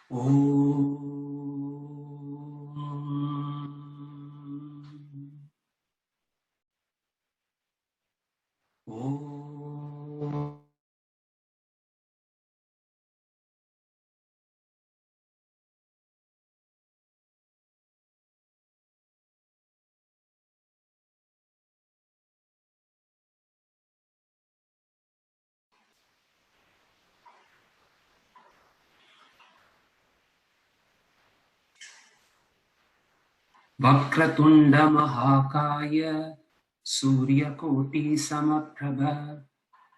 Om. Om. Vakratunda Mahakaya Suryakoti Samaprabha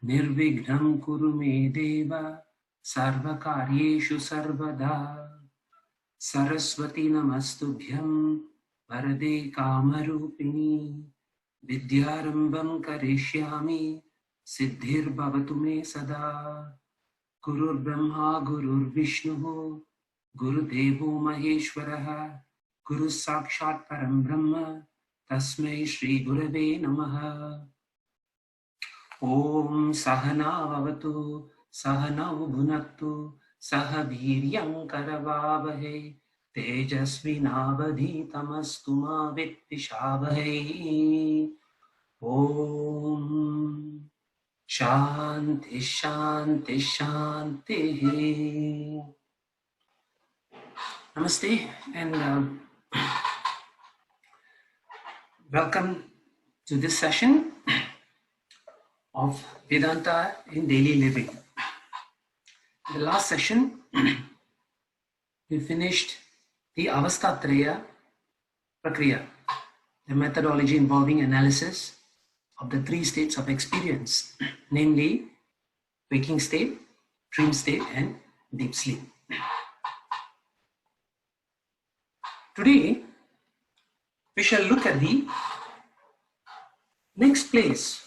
Nirvighram Kuru Me Deva Sarvakaryeshu Sarvada Saraswati Namastubhyam Varade Kamarupini Vidyarambam Karishyami Siddhir Bhavatu Me Sada Gurur Brahma Gurur Vishnu Guru Devo Maheshwaraha Guru Sakshat Param Brahma Tasmai Shri Gurave Namaha. Om Sahana Vavatu Sahana Bhunaktu Saha Viryam Karavavahe Tejasvinavadhi Tamastu Ma Vitvishavahai. Om Shanti Shanti Shanti. Namaste and welcome to this session of Vedanta in daily living. In the last session, we finished the Avasthatraya Prakriya, the methodology involving analysis of the three states of experience, namely waking state, dream state, and deep sleep. Today, we shall look at the next place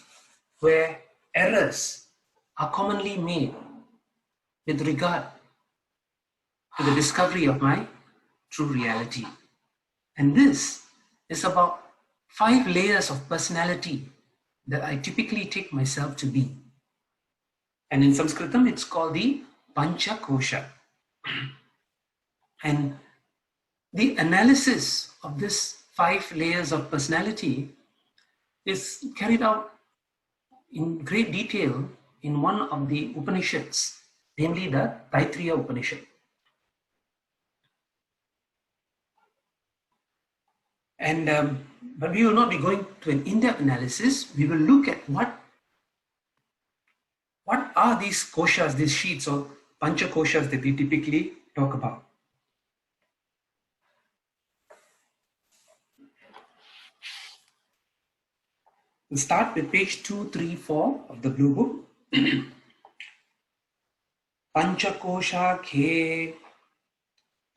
where errors are commonly made with regard to the discovery of my true reality. And this is about 5 layers of personality that I typically take myself to be. And in Sanskritam, it's called the Panchakosha. And the analysis of this 5 layers of personality is carried out in great detail in one of the Upanishads, namely the Taittiriya Upanishad. And but we will not be going to an in-depth analysis. We will look at what are these koshas, these sheets or panchakoshas that we typically talk about. We'll start with page 234 of the Blue Book. Panchakosha khe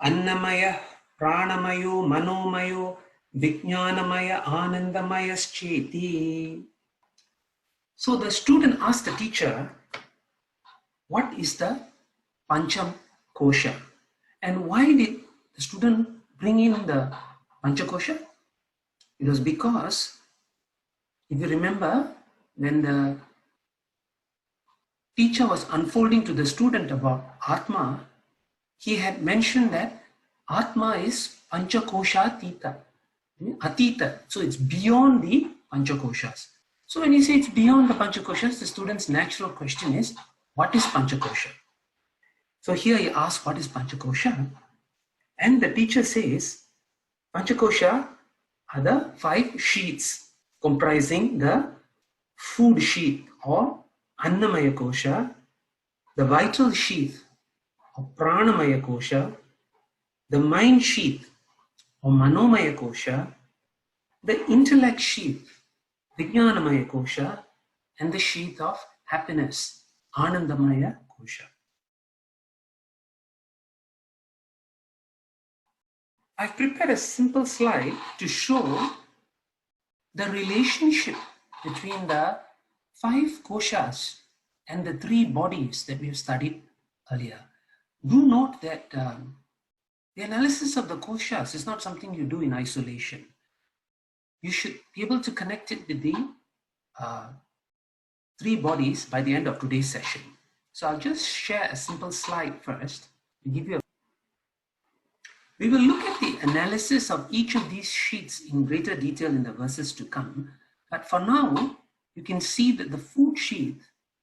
Annamaya Pranamayo Manomaya Vijnanamaya Anandamaya Cheti. So the student asked the teacher, what is the Panchakosha? And why did the student bring in the Panchakosha? It was because, if you remember, when the teacher was unfolding to the student about Atma, he had mentioned that Atma is Panchakosha Atita. Atita. So it's beyond the Panchakoshas. So when you say it's beyond the Panchakoshas, the student's natural question is, what is Panchakosha? So here he asks, what is Panchakosha? And the teacher says, Panchakosha are the 5 sheets comprising the food sheath or Annamaya kosha, the vital sheath or Pranamaya kosha, the mind sheath or Manomaya kosha, the intellect sheath, Vijnanamaya kosha, and the sheath of happiness, Anandamaya kosha. I've prepared a simple slide to show the relationship between the 5 koshas and the 3 bodies that we have studied earlier. Do note that the analysis of the koshas is not something you do in isolation. You should be able to connect it with the 3 bodies by the end of today's session. So I'll just share a simple slide first to give you We will look at the analysis of each of these sheets in greater detail in the verses to come. But for now, you can see that the food sheet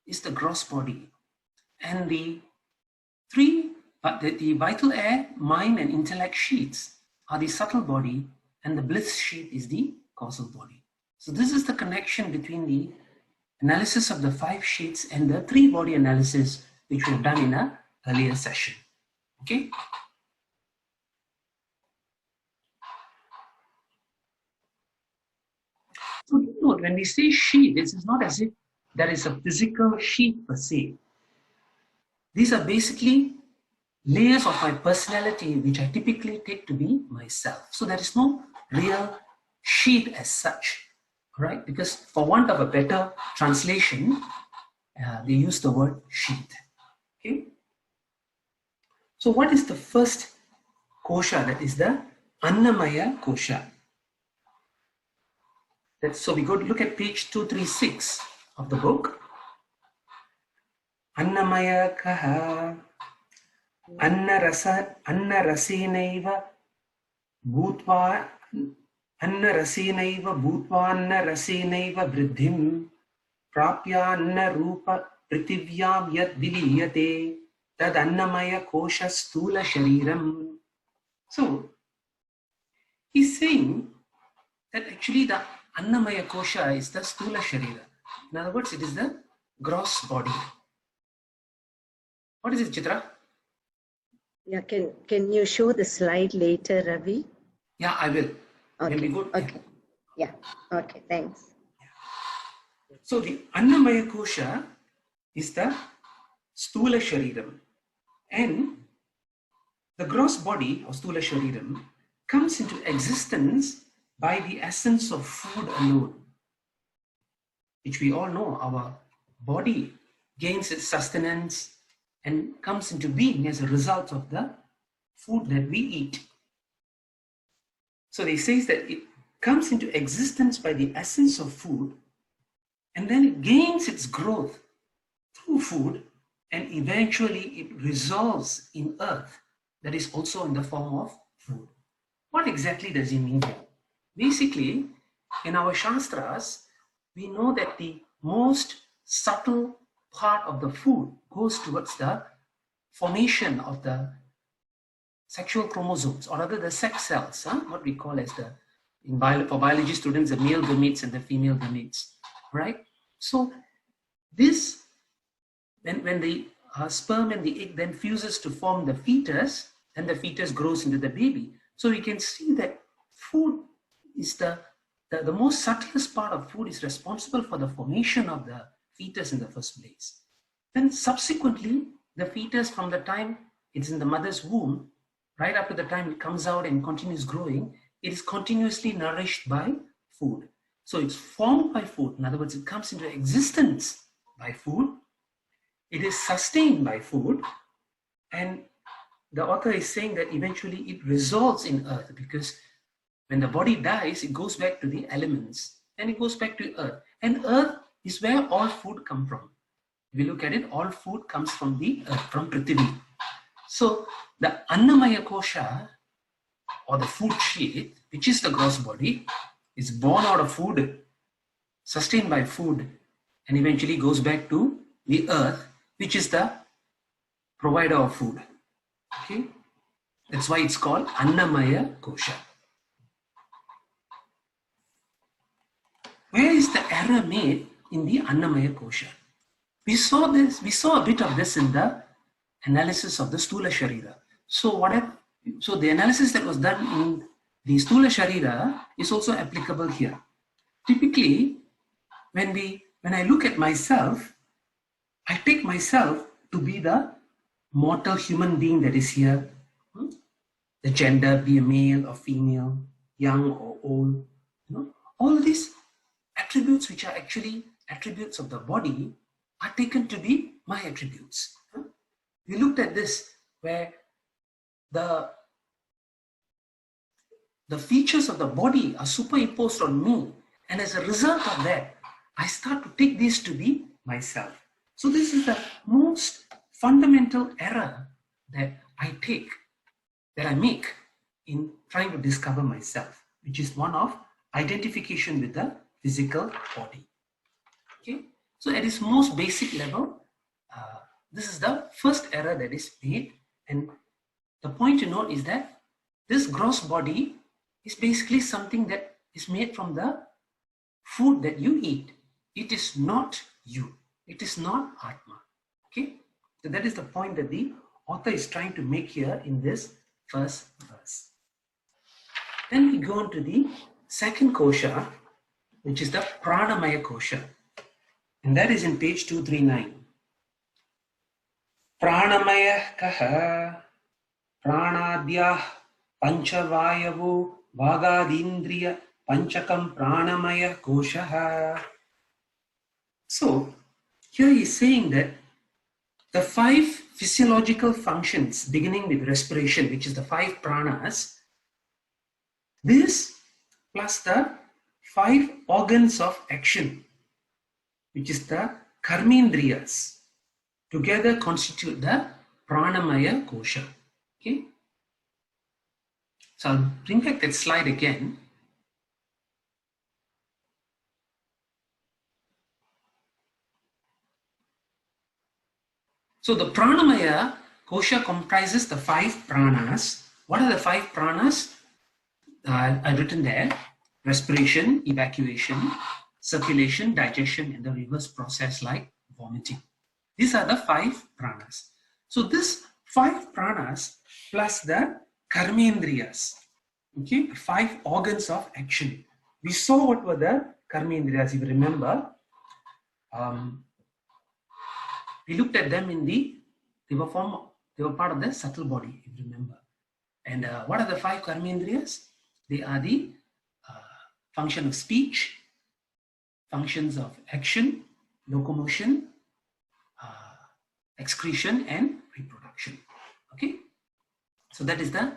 is the gross body. And the vital air, mind, and intellect sheets are the subtle body, and the bliss sheet is the causal body. So this is the connection between the analysis of the 5 sheets and the 3 body analysis which we have done in an earlier session. Okay? So note, when we say sheet, this is not as if there is a physical sheet per se. These are basically layers of my personality which I typically take to be myself. So there is no real sheet as such, right? Because for want of a better translation, they use the word sheet. Okay. So what is the first kosha? That is the Anandamaya kosha. So we go to look at page 236 of the book. Anandamaya kaha anna rasinaiva bhutva anna rasinaiva bhutva anna rasinaiva vriddhim prapya anna rupa pritivyam yad viliyate tad annamaya kosha stula shariram. So he's saying that actually the Annamaya kosha is the stula sharira. In other words, it is the gross body. What is it, Chitra? Yeah, can you show the slide later, Ravi? Yeah, I will. Okay. When we go, okay. Yeah. Okay. Thanks. So the Annamaya kosha is the stula shariram, and the gross body or stula shariram comes into existence by the essence of food alone, which we all know. Our body gains its sustenance and comes into being as a result of the food that we eat. So they say that it comes into existence by the essence of food, and then it gains its growth through food, and eventually it resolves in earth, that is also in the form of food. What exactly does he mean here? Basically, in our Shastras, we know that the most subtle part of the food goes towards the formation of the sexual chromosomes, or rather the sex cells, what we call as for biology students, the male gametes and the female gametes, right? So this, when the sperm and the egg then fuses to form the fetus, and the fetus grows into the baby. So we can see that food is the most subtlest part of food is responsible for the formation of the fetus in the first place. Then subsequently, the fetus, from the time it's in the mother's womb, right after the time it comes out and continues growing, it is continuously nourished by food. So it's formed by food. In other words, it comes into existence by food. It is sustained by food. And the author is saying that eventually it resolves in earth, because when the body dies, it goes back to the elements and it goes back to earth. And earth is where all food comes from. If we look at it, all food comes from the earth, from Prithvi. So the Annamaya kosha, or the food sheet, which is the gross body, is born out of food, sustained by food, and eventually goes back to the earth, which is the provider of food. Okay? That's why it's called Annamaya kosha. Where is the error made in the Annamaya kosha? We saw a bit of this in the analysis of the Stula Sharira. So the analysis that was done in the Stula Sharira is also applicable here. Typically, when I look at myself, I take myself to be the mortal human being that is here. The gender, be a male or female, young or old. All these attributes, which are actually attributes of the body, are taken to be my attributes. We looked at this where the features of the body are superimposed on me, and as a result of that, I start to take these to be myself. So this is the most fundamental error that I make. in trying to discover myself, which is one of identification with the physical body. Okay, so at its most basic level, this is the first error that is made, and the point to note is that this gross body is basically something that is made from the food that you eat. It is not you. It is not Atma. Okay, so that is the point that the author is trying to make here in this first verse. Then we go on to the second kosha, which is the Pranamaya kosha, and that is in page 239. Pranamaya kaha pranadhyah panchavayavu vagadindriya panchakam pranamaya kosha. So here he is saying that the 5 physiological functions beginning with respiration, which is the 5 pranas, this plus the 5 organs of action, which is the karmendriyas, together constitute the pranamaya kosha. Okay, so I'll bring back that slide again. So the pranamaya kosha comprises the 5 pranas. What are the 5 pranas? I've written there: respiration, evacuation, circulation, digestion, and the reverse process like vomiting. These are the 5 pranas. So this 5 pranas plus the karmendriyas, okay, 5 organs of action. We saw what were the karmendriyas, if you remember. We looked at them in they were part of the subtle body, if you remember. And what are the 5 karmendriyas? They are the function of speech, functions of action, locomotion, excretion, and reproduction. Okay, so that is the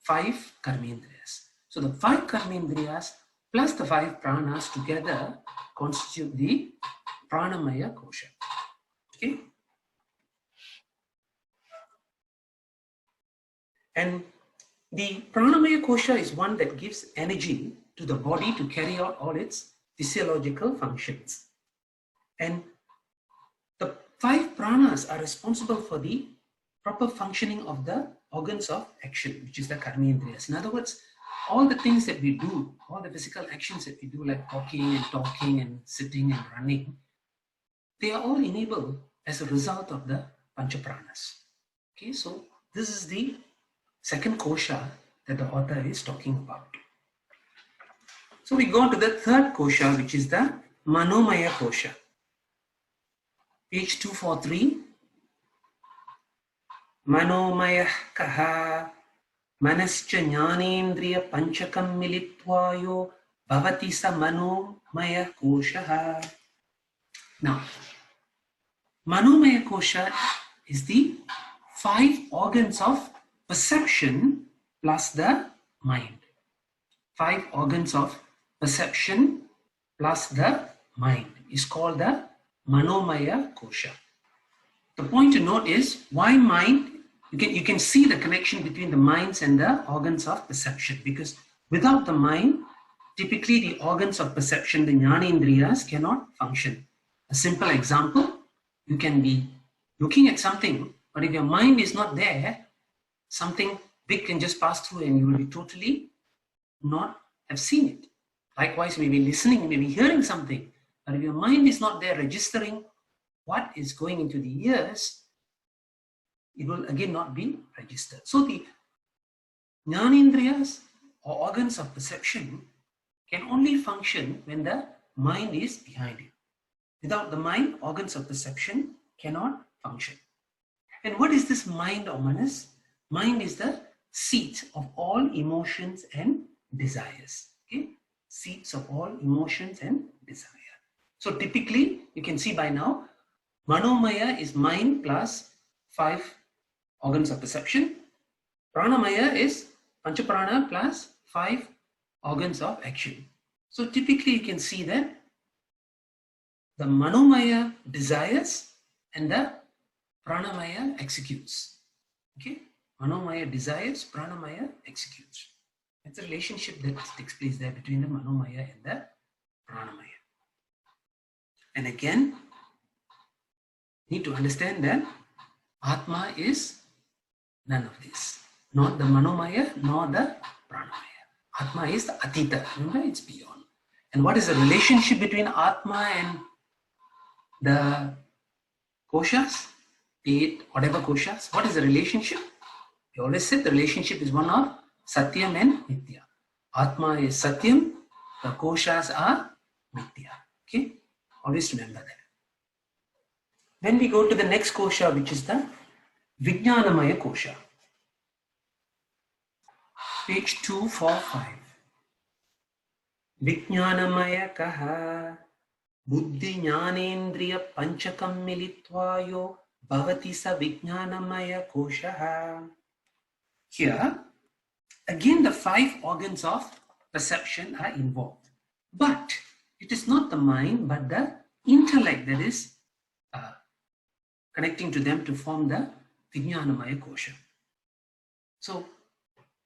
5 karmendriyas. So the 5 karmendriyas plus the 5 pranas together constitute the pranamaya kosha. Okay, and the pranamaya kosha is one that gives energy to the body to carry out all its physiological functions. And the 5 pranas are responsible for the proper functioning of the organs of action, which is the karmendriyas. In other words, all the things that we do, all the physical actions that we do, like walking and talking and sitting and running, they are all enabled as a result of the panchapranas. Okay, so this is the second kosha that the author is talking about. So we go on to the third kosha, which is the Manomaya kosha. Page 243. Manomaya kaha manascha jnanendriya panchakam militvayo bhavati sa manomaya kosha. Now, Manomaya kosha is the 5 organs of perception plus the mind. 5 organs of perception plus the mind is called the Manomaya kosha. The point to note is why mind. You can see the connection between the minds and the organs of perception, because without the mind, typically the organs of perception, the jnanendriyas, cannot function. A simple example, you can be looking at something, but if your mind is not there, something big can just pass through and you will be totally not have seen it. Likewise, maybe listening, maybe hearing something, but if your mind is not there registering what is going into the ears, it will again not be registered. So the jnanendriyas or organs of perception can only function when the mind is behind it. Without the mind, organs of perception cannot function. And what is this mind or manas? Mind is the seat of all emotions and desires. Okay? Seats of all emotions and desire. So typically, you can see by now, Manomaya is mind plus 5 organs of perception. Pranamaya is Panchaprana plus 5 organs of action. So typically you can see that the Manomaya desires and the Pranamaya executes. Okay, Manomaya desires, Pranamaya executes. It's a relationship that takes place there between the Manomaya and the Pranamaya. And again, need to understand that Atma is none of this. Not the Manomaya, nor the Pranamaya. Atma is the Atita. Remember, it's beyond. And what is the relationship between Atma and the koshas? Be it whatever koshas. What is the relationship? We always said the relationship is one of Satyam and mitya. Atma is Satyam, the koshas are mitya. Okay? Always remember that. Then we go to the next kosha, which is the Vijnanamaya kosha. Page 245. Vijnanamaya kaha buddhi jnanendriya panchakam militvayo bhavati sa vijnanamaya kosha. Here, again the 5 organs of perception are involved. But it is not the mind, but the intellect that is connecting to them to form the Vijnanamaya kosha. So,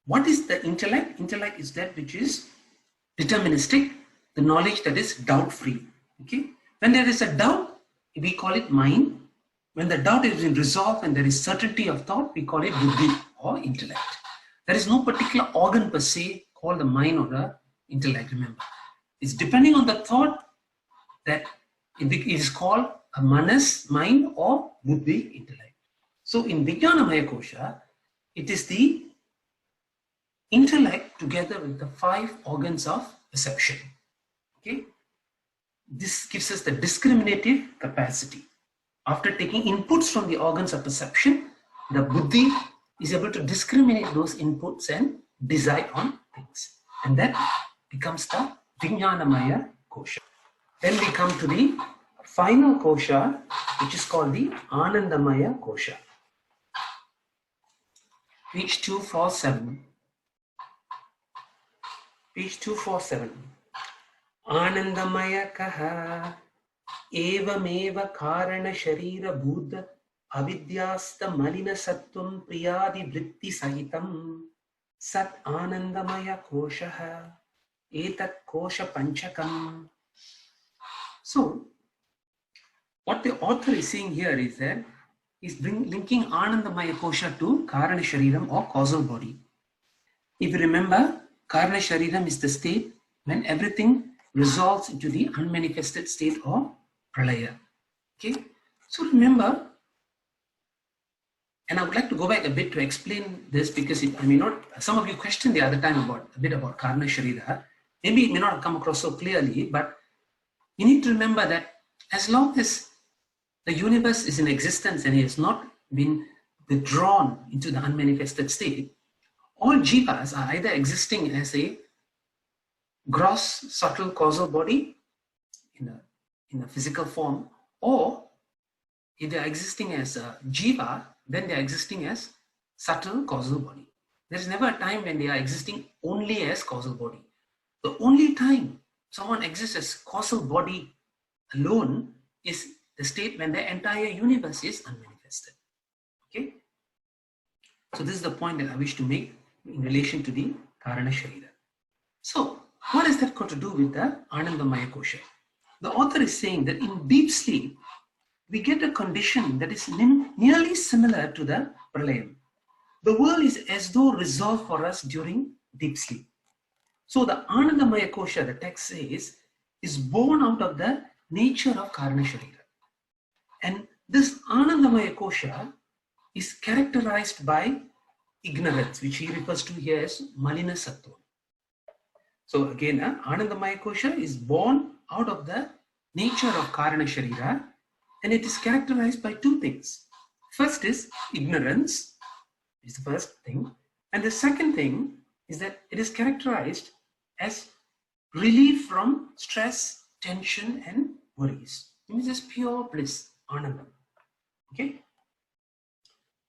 what is the intellect? Intellect is that which is deterministic, the knowledge that is doubt-free. Okay? When there is a doubt, we call it mind. When the doubt is resolved and there is certainty of thought, we call it Buddhi or intellect. There is no particular organ per se called the mind or the intellect, remember. It's depending on the thought that it is called a manas, mind, or Buddhi, intellect. So in Vijnanamaya kosha, it is the intellect together with the 5 organs of perception. Okay? This gives us the discriminative capacity. After taking inputs from the organs of perception, the Buddhi is able to discriminate those inputs and decide on things. And that becomes the Vijnanamaya kosha. Then we come to the final kosha, which is called the Anandamaya kosha. Page 247. Page 247. Anandamaya kaha evameva karana sharira buddha avidyasta malina sattvam priyadi vritti sahitam sat anandamaya kosha etat kosha panchakam. So, what the author is saying here is that he's linking Anandamaya kosha to Karana Shariram or causal body. If you remember, Karana Shariram is the state when everything resolves into the unmanifested state or pralaya. Okay? So remember, and I would like to go back a bit to explain this because I may not, some of you questioned the other time a bit about Karana Sharira. Maybe it may not have come across so clearly, but you need to remember that as long as the universe is in existence and it has not been withdrawn into the unmanifested state, all jivas are either existing as a gross, subtle causal body in a physical form, or if they are existing as a jiva, then they are existing as subtle causal body. There is never a time when they are existing only as causal body. The only time someone exists as causal body alone is the state when the entire universe is unmanifested. Okay? So this is the point that I wish to make in relation to the Karana Sharira. So, what has that got to do with the Anandamaya kosha? The author is saying that in deep sleep, we get a condition that is nearly similar to the pralayam. The world is as though resolved for us during deep sleep. So the Anandamaya kosha, the text says, is born out of the nature of Karana Sharira. And this Anandamaya kosha is characterized by ignorance, which he refers to here as malina sattva. So again, Anandamaya kosha is born out of the nature of Karana Sharira, and it is characterized by 2 things. First is ignorance, is the first thing, and the second thing is that it is characterized as relief from stress, tension, and worries. It means just pure bliss, anandam. Okay?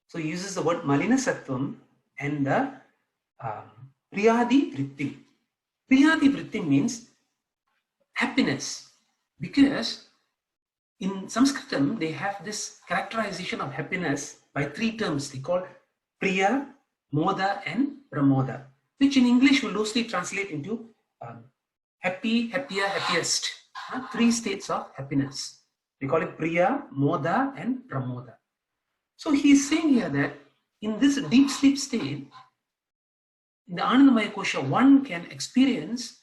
So he uses the word malina sattvam and the priyadi vritti. Priyadi vritti means happiness, because in Sanskritam they have this characterization of happiness by 3 terms. They call priya, moda, and pramoda, which in English will loosely translate into happy, happier, happiest. Three states of happiness. We call it priya, moda, and pramoda. So he's saying here that in this deep sleep state, in the Anandamaya kosha, one can experience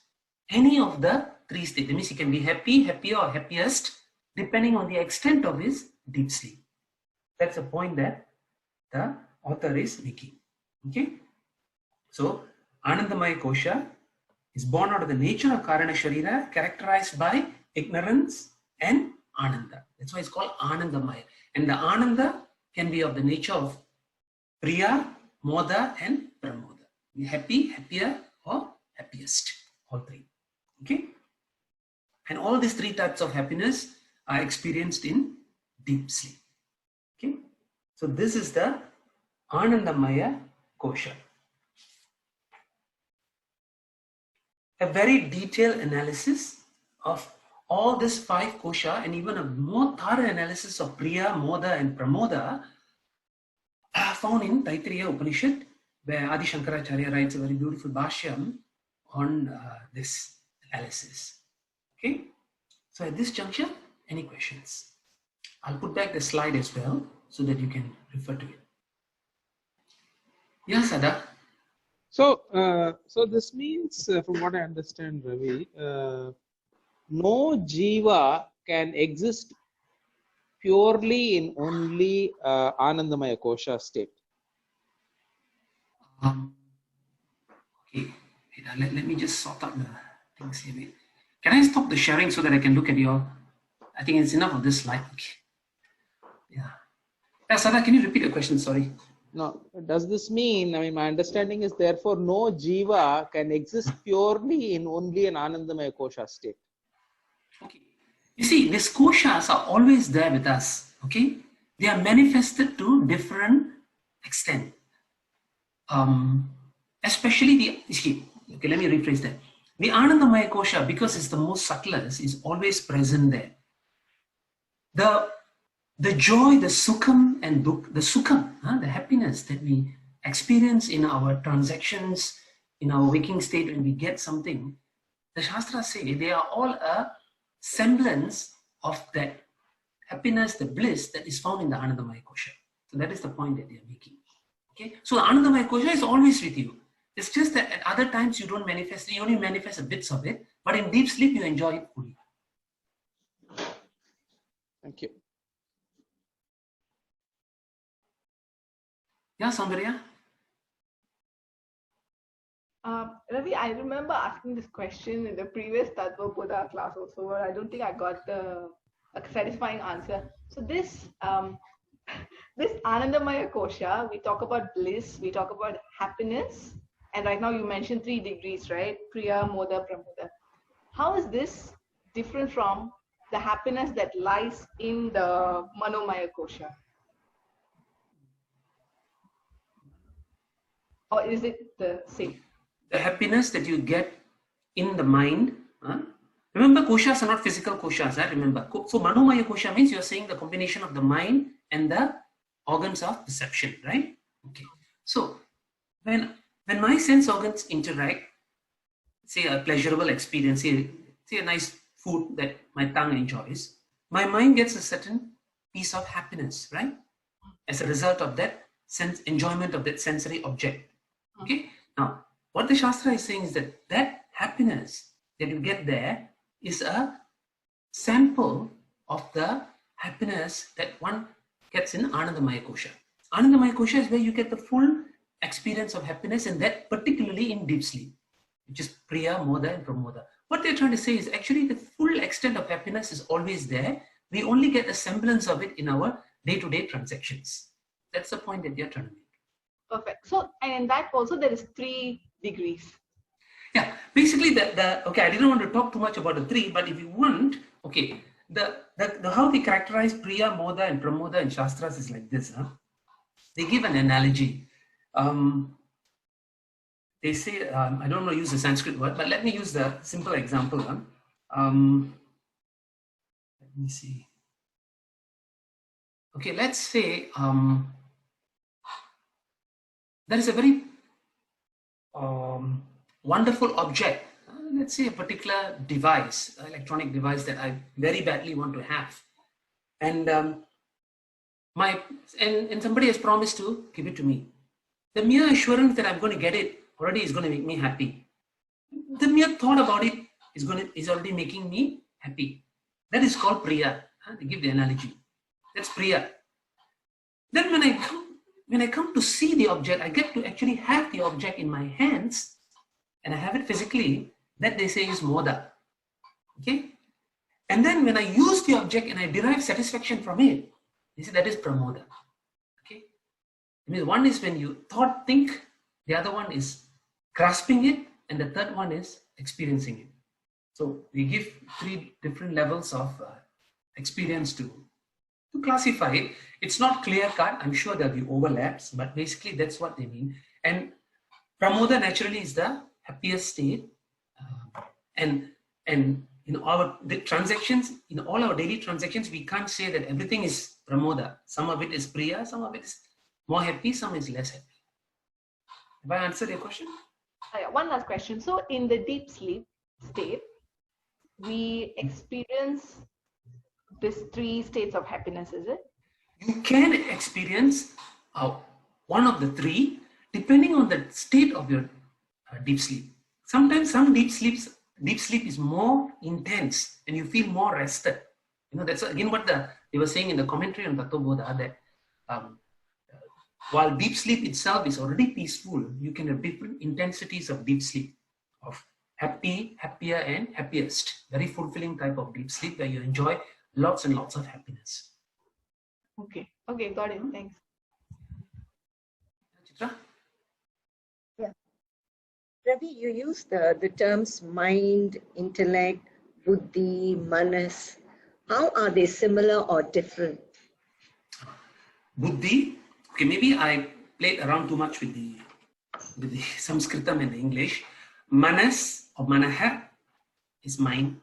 any of the three states. That means he can be happy, happier, or happiest, depending on the extent of his deep sleep. That's a point that the author is making. Okay? So, Anandamaya kosha is born out of the nature of Karana Sharira, characterized by ignorance and Ananda. That's why it's called Anandamaya. And the Ananda can be of the nature of priya, moda, and pramoda. Be happy, happier, or happiest. All three. Okay? And all these three types of happiness are experienced in deep sleep. Okay? So this is the Anandamaya kosha. A very detailed analysis of all these five kosha and even a more thorough analysis of priya, moda, and pramoda are found in Taittiriya Upanishad, where Adi Shankaracharya writes a very beautiful bhashyam on this analysis. Okay, so at this juncture, any questions? I'll put back the slide as well so that you can refer to it. Yeah, Sada. So, so this means, from what I understand, Ravi, no jeeva can exist purely in only Anandamaya kosha state. Okay, let me just sort out the things here. Wait. Can I stop the sharing so that I can look at your? I think it's enough of this slide. Okay. Yeah. Yeah, Sada, can you repeat the question? Sorry. No, does this mean, I mean, my understanding is therefore no jeeva can exist purely in only an Anandamaya kosha state. Okay. You see, these koshas are always there with us. Okay. They are manifested to different extent. Especially okay, let me rephrase that. The Anandamaya kosha, because it's the most subtlest, is always present there. The joy, the sukham and the sukham, the happiness that we experience in our transactions, in our waking state when we get something, the Shastras say they are all a semblance of that happiness, the bliss that is found in the Anandamaya kosha. So that is the point that they are making. Okay, so the Anandamaya kosha is always with you. It's just that at other times you don't manifest, you only manifest a bits of it, but in deep sleep you enjoy it fully. Thank you. Yeah, Saundarya? Ravi, I remember asking this question in the previous Tattva Bodha class also, but I don't think I got a satisfying answer. So this this Anandamaya kosha, we talk about bliss, we talk about happiness, and right now you mentioned 3 degrees, right? Priya, moda, pramoda. How is this different from the happiness that lies in the Manomaya kosha? Or is it the same? The happiness that you get in the mind. Remember, koshas are not physical koshas. Remember, so Manomaya kosha means you are saying the combination of the mind and the organs of perception, right? Okay. So when my sense organs interact, say a pleasurable experience, say a nice food that my tongue enjoys, my mind gets a certain piece of happiness, right? As a result of that sense enjoyment of that sensory object. Okay. Now, what the Shastra is saying is that happiness that you get there is a sample of the happiness that one gets in Anandamaya kosha. Anandamaya kosha is where you get the full experience of happiness, and that particularly in deep sleep, which is priya, moda, and pramoda. What they're trying to say is actually the full extent of happiness is always there. We only get a semblance of it in our day-to-day transactions. That's the point that they're trying to make. Perfect. So, and in that also there is 3 degrees. Yeah, basically okay, I didn't want to talk too much about the 3, but if you want, okay, the how they characterize priya, moda, and pramoda in Shastras is like this. They give an analogy. They say, I don't want to use the Sanskrit word, but let me use the simple example. Let me see. Okay, let's say there is a very wonderful object, let's say a particular device, electronic device that I very badly want to have, and and somebody has promised to give it to me. The mere assurance that I'm going to get it already is going to make me happy. The mere thought about it is already making me happy. That is called priya. To give the analogy, that's priya. Then when I come to see the object, I get to actually have the object in my hands, and I have it physically. That they say is moda. Okay, and then when I use the object and I derive satisfaction from it, they say that is pramoda. Okay, I mean, one is when you think, the other one is grasping it, and the third one is experiencing it. So we give 3 different levels of experience to classify it. It's not clear cut. I'm sure there'll be overlaps, but basically that's what they mean. And pramoda naturally is the happiest state. And in our transactions, in all our daily transactions, we can't say that everything is pramoda. Some of it is priya, some of it is more happy, some is less happy. Have I answered your question? Yeah, one last question. So in the deep sleep state, we experience these 3 states of happiness, is it? You can experience one of the 3 depending on the state of your deep sleep. Sometimes some deep sleep is more intense and you feel more rested. You know, that's again what they were saying in the commentary on Tattva Bodha, that while deep sleep itself is already peaceful, you can have different intensities of deep sleep, of happy, happier, and happiest. Very fulfilling type of deep sleep where you enjoy lots and lots of happiness. Okay, got it. Thanks. Chitra? Yeah. Ravi, you use the terms mind, intellect, buddhi, manas. How are they similar or different? Buddhi, okay, maybe I played around too much with the Sanskritam and the English. Manas or manaha is mind.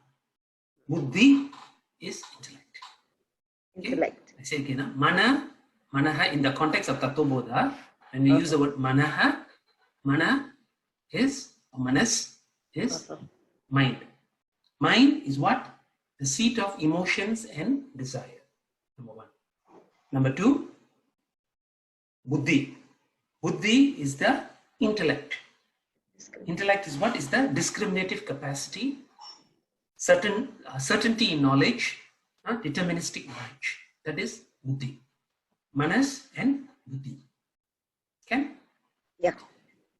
Buddhi is intellect. Intellect. Okay? I say again, manaha in the context of Tattva Bodha, when we use the word manaha, mana is, or manas is mind. Mind is what? The seat of emotions and desire. Number 1. Number 2, buddhi. Buddhi is the intellect. Intellect is what? Is the discriminative capacity, certainty in knowledge, deterministic knowledge. That is buddhi. Manas and buddhi. Okay? Yeah.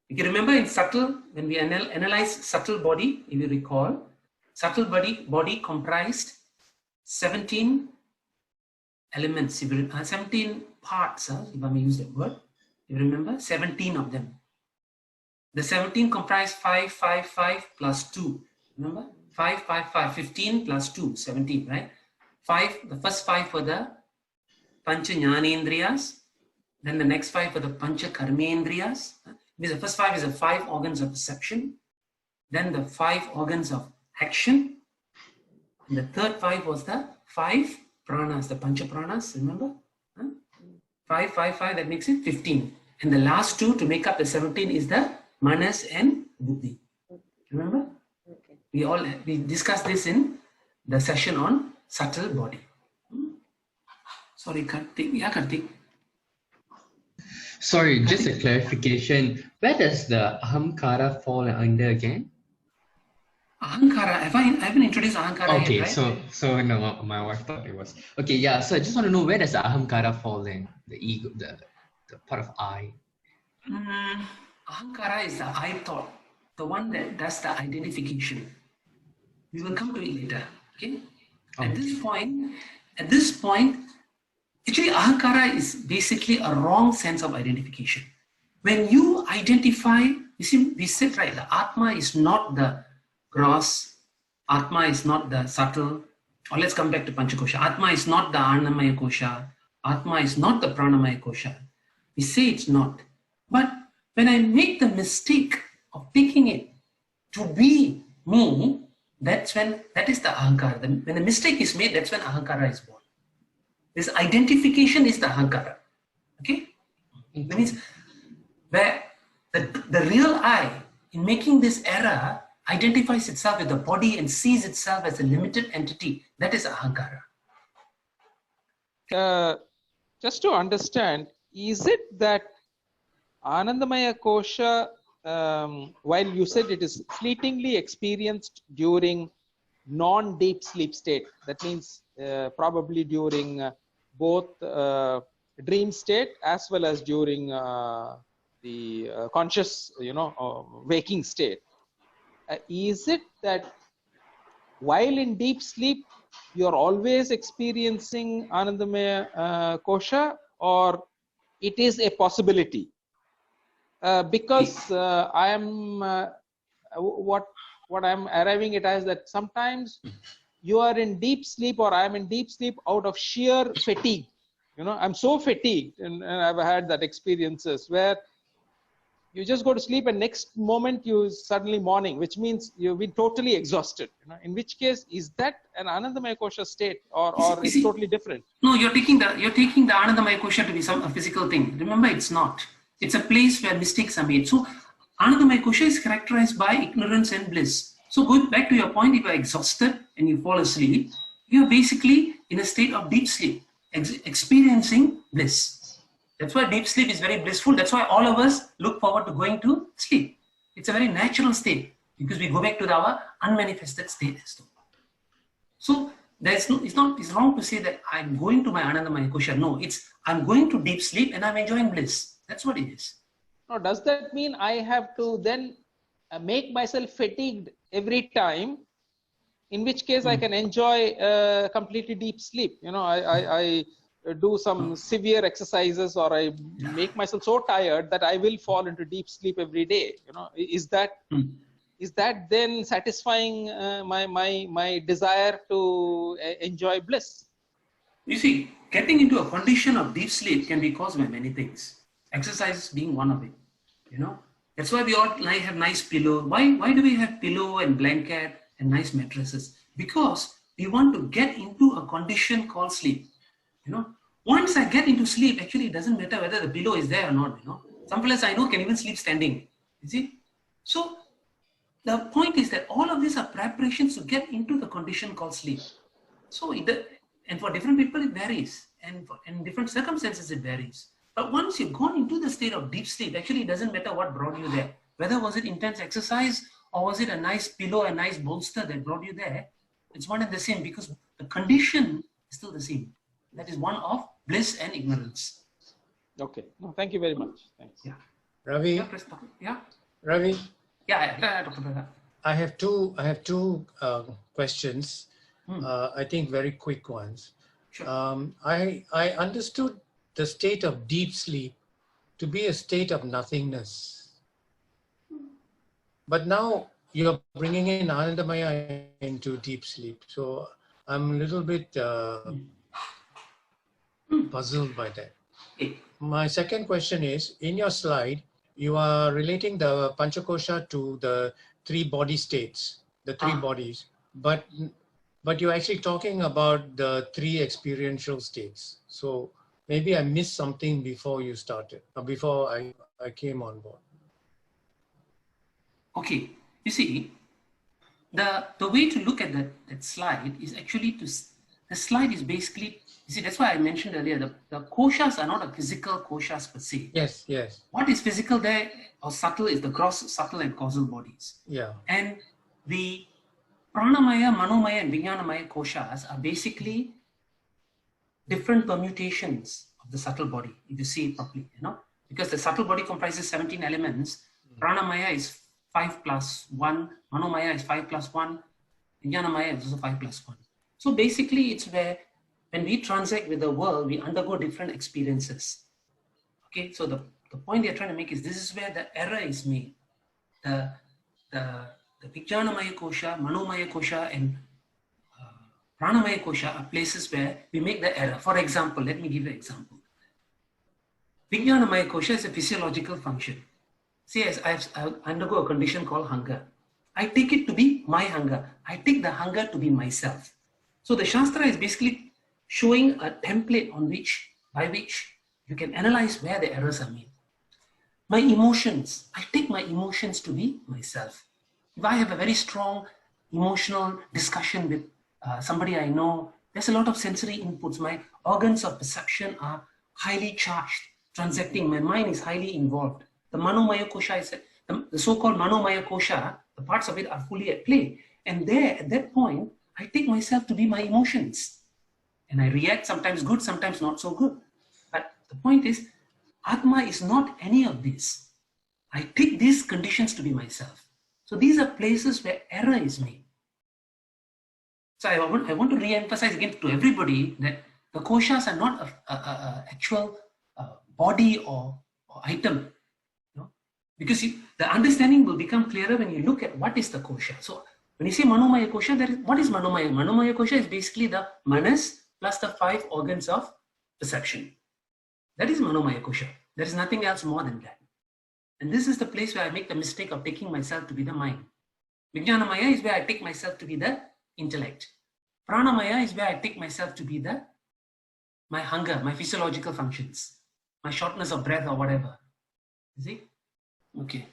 You can remember in subtle, when we analyze subtle body, if you recall, subtle body comprised 17 elements, 17 parts, if I may use that word. You remember? 17 of them. The 17 comprise 5, 5, 5 plus 2. Remember? 5, 5, 5, 15 plus 2, 17, right? 5, the first 5 were the Pancha Jnanendriyas. Then the next 5 were the Pancha Karmendriyas. The first 5 is the 5 organs of perception. Then the 5 organs of action. And the third 5 was the 5 pranas, the Pancha Pranas, remember? 5, 5, 5, that makes it 15. And the last 2 to make up the 17 is the manas and buddhi. Remember? Okay. We discussed this in the session on subtle body. Sorry, Karthik. Yeah, Karthik. Sorry, just a clarification. Where does the Ahankara fall under again? Ahankara, I haven't introduced Ahankara okay, yet, right? So no, my wife thought it was. Okay, yeah, so I just want to know, where does the Ahankara fall in? The ego, the part of I. Ahankara is the I thought, the one that does the identification. We will come to it later, okay? At this point, actually Ahankara is basically a wrong sense of identification. When you identify, you see, we said, right, the Atma is not the gross, Atma is not the subtle, or let's come back to Panchakosha. Atma is not the Anandamaya kosha, Atma is not the Pranamaya kosha. We say it's not. But when I make the mistake of taking it to be me, that is the Ahankara. When the mistake is made, that's when Ahankara is born. This identification is the Ahankara. Okay? That means where the real I, in making this error, identifies itself with the body and sees itself as a limited entity. That is Ahankara. Just to understand, is it that Anandamaya kosha, while you said it is fleetingly experienced during non-deep sleep state, that means probably during both dream state as well as during the conscious, waking state. Is it that while in deep sleep, you're always experiencing Anandamaya kosha, or it is a possibility? Because I am what I'm arriving at is that sometimes you are in deep sleep, or I am in deep sleep out of sheer fatigue. I'm so fatigued, and I've had that experiences where you just go to sleep and next moment you suddenly morning, which means you've been totally exhausted. In which case, is that an Anandamaya kosha state, or it's totally different? No, you're taking the Anandamaya kosha to be a physical thing. Remember, it's not. It's a place where mistakes are made. So Anandamaya kosha is characterized by ignorance and bliss. So going back to your point, if you're exhausted and you fall asleep, you're basically in a state of deep sleep, experiencing bliss. That's why deep sleep is very blissful. That's why all of us look forward to going to sleep. It's a very natural state because we go back to our unmanifested state. So it's wrong to say that I'm going to my Anandamaya kosha. No, it's I'm going to deep sleep and I'm enjoying bliss. That's what it is. Now, does that mean I have to then make myself fatigued every time? In which case I can enjoy completely deep sleep. I do some severe exercises, or I make myself so tired that I will fall into deep sleep every day. Is that then satisfying my desire to enjoy bliss? You see, getting into a condition of deep sleep can be caused by many things. Exercise being one of it. That's why we all have nice pillow. Why do we have pillow and blanket and nice mattresses? Because we want to get into a condition called sleep. Once I get into sleep, actually it doesn't matter whether the pillow is there or not. Some fellas I know can even sleep standing. You see? So the point is that all of these are preparations to get into the condition called sleep. So and for different people it varies, and in different circumstances it varies. But once you've gone into the state of deep sleep, actually it doesn't matter what brought you there. Whether was it intense exercise or was it a nice pillow, a nice bolster that brought you there, it's one and the same because the condition is still the same. That is one of bliss and ignorance. Okay. No, thank you very much. Thanks. Yeah. Ravi. Yeah. Ravi. Yeah. Dr. Pranas. I have two questions. I think very quick ones. Sure. I understood the state of deep sleep to be a state of nothingness. But now you're bringing in Anandamaya into deep sleep. So I'm a little bit puzzled by that. My second question is, in your slide, you are relating the Panchakosha to the three body states, the three bodies, but you're actually talking about the three experiential states. So maybe I missed something before you started, or before I came on board. Okay, you see, the way to look at that slide is actually the slide is basically, you see, that's why I mentioned earlier, the koshas are not a physical koshas per se. Yes, yes. What is physical there or subtle is the gross, subtle and causal bodies. Yeah. And the Pranamaya, Manomaya and Vijnanamaya koshas are basically different permutations of the subtle body, if you see it properly, because the subtle body comprises 17 elements. Pranamaya is 5 plus 1, Manomaya is 5 plus 1, Vijnanamaya is also 5 plus 1. So basically it's where when we transact with the world, we undergo different experiences. Okay, so the point they're trying to make is this is where the error is made. The Vijnanamaya kosha, Manomaya kosha and Pranamaya kosha are places where we make the error. For example, let me give you an example. Vijnanamaya kosha is a physiological function. See, as I undergo a condition called hunger. I take it to be my hunger. I take the hunger to be myself. So the Shastra is basically showing a template by which you can analyze where the errors are made. My emotions, I take my emotions to be myself. If I have a very strong emotional discussion with somebody I know, there's a lot of sensory inputs. My organs of perception are highly charged, transacting. My mind is highly involved. The Manomaya kosha is the so-called Manomaya kosha, the parts of it are fully at play. And there, at that point, I take myself to be my emotions. And I react, sometimes good, sometimes not so good. But the point is, Atma is not any of this. I take these conditions to be myself. So these are places where error is made. So I want to re-emphasize again to everybody that the koshas are not a actual body or item. Because the understanding will become clearer when you look at what is the kosha. So when you say Manomaya kosha, what is Manomaya? Manomaya kosha is basically the manas plus the 5 organs of perception. That is Manomaya kosha. There is nothing else more than that. And this is the place where I make the mistake of taking myself to be the mind. Vijnanamaya is where I take myself to be the intellect. Pranamaya is where I take myself to be my hunger, my physiological functions, my shortness of breath or whatever. You see? Okay.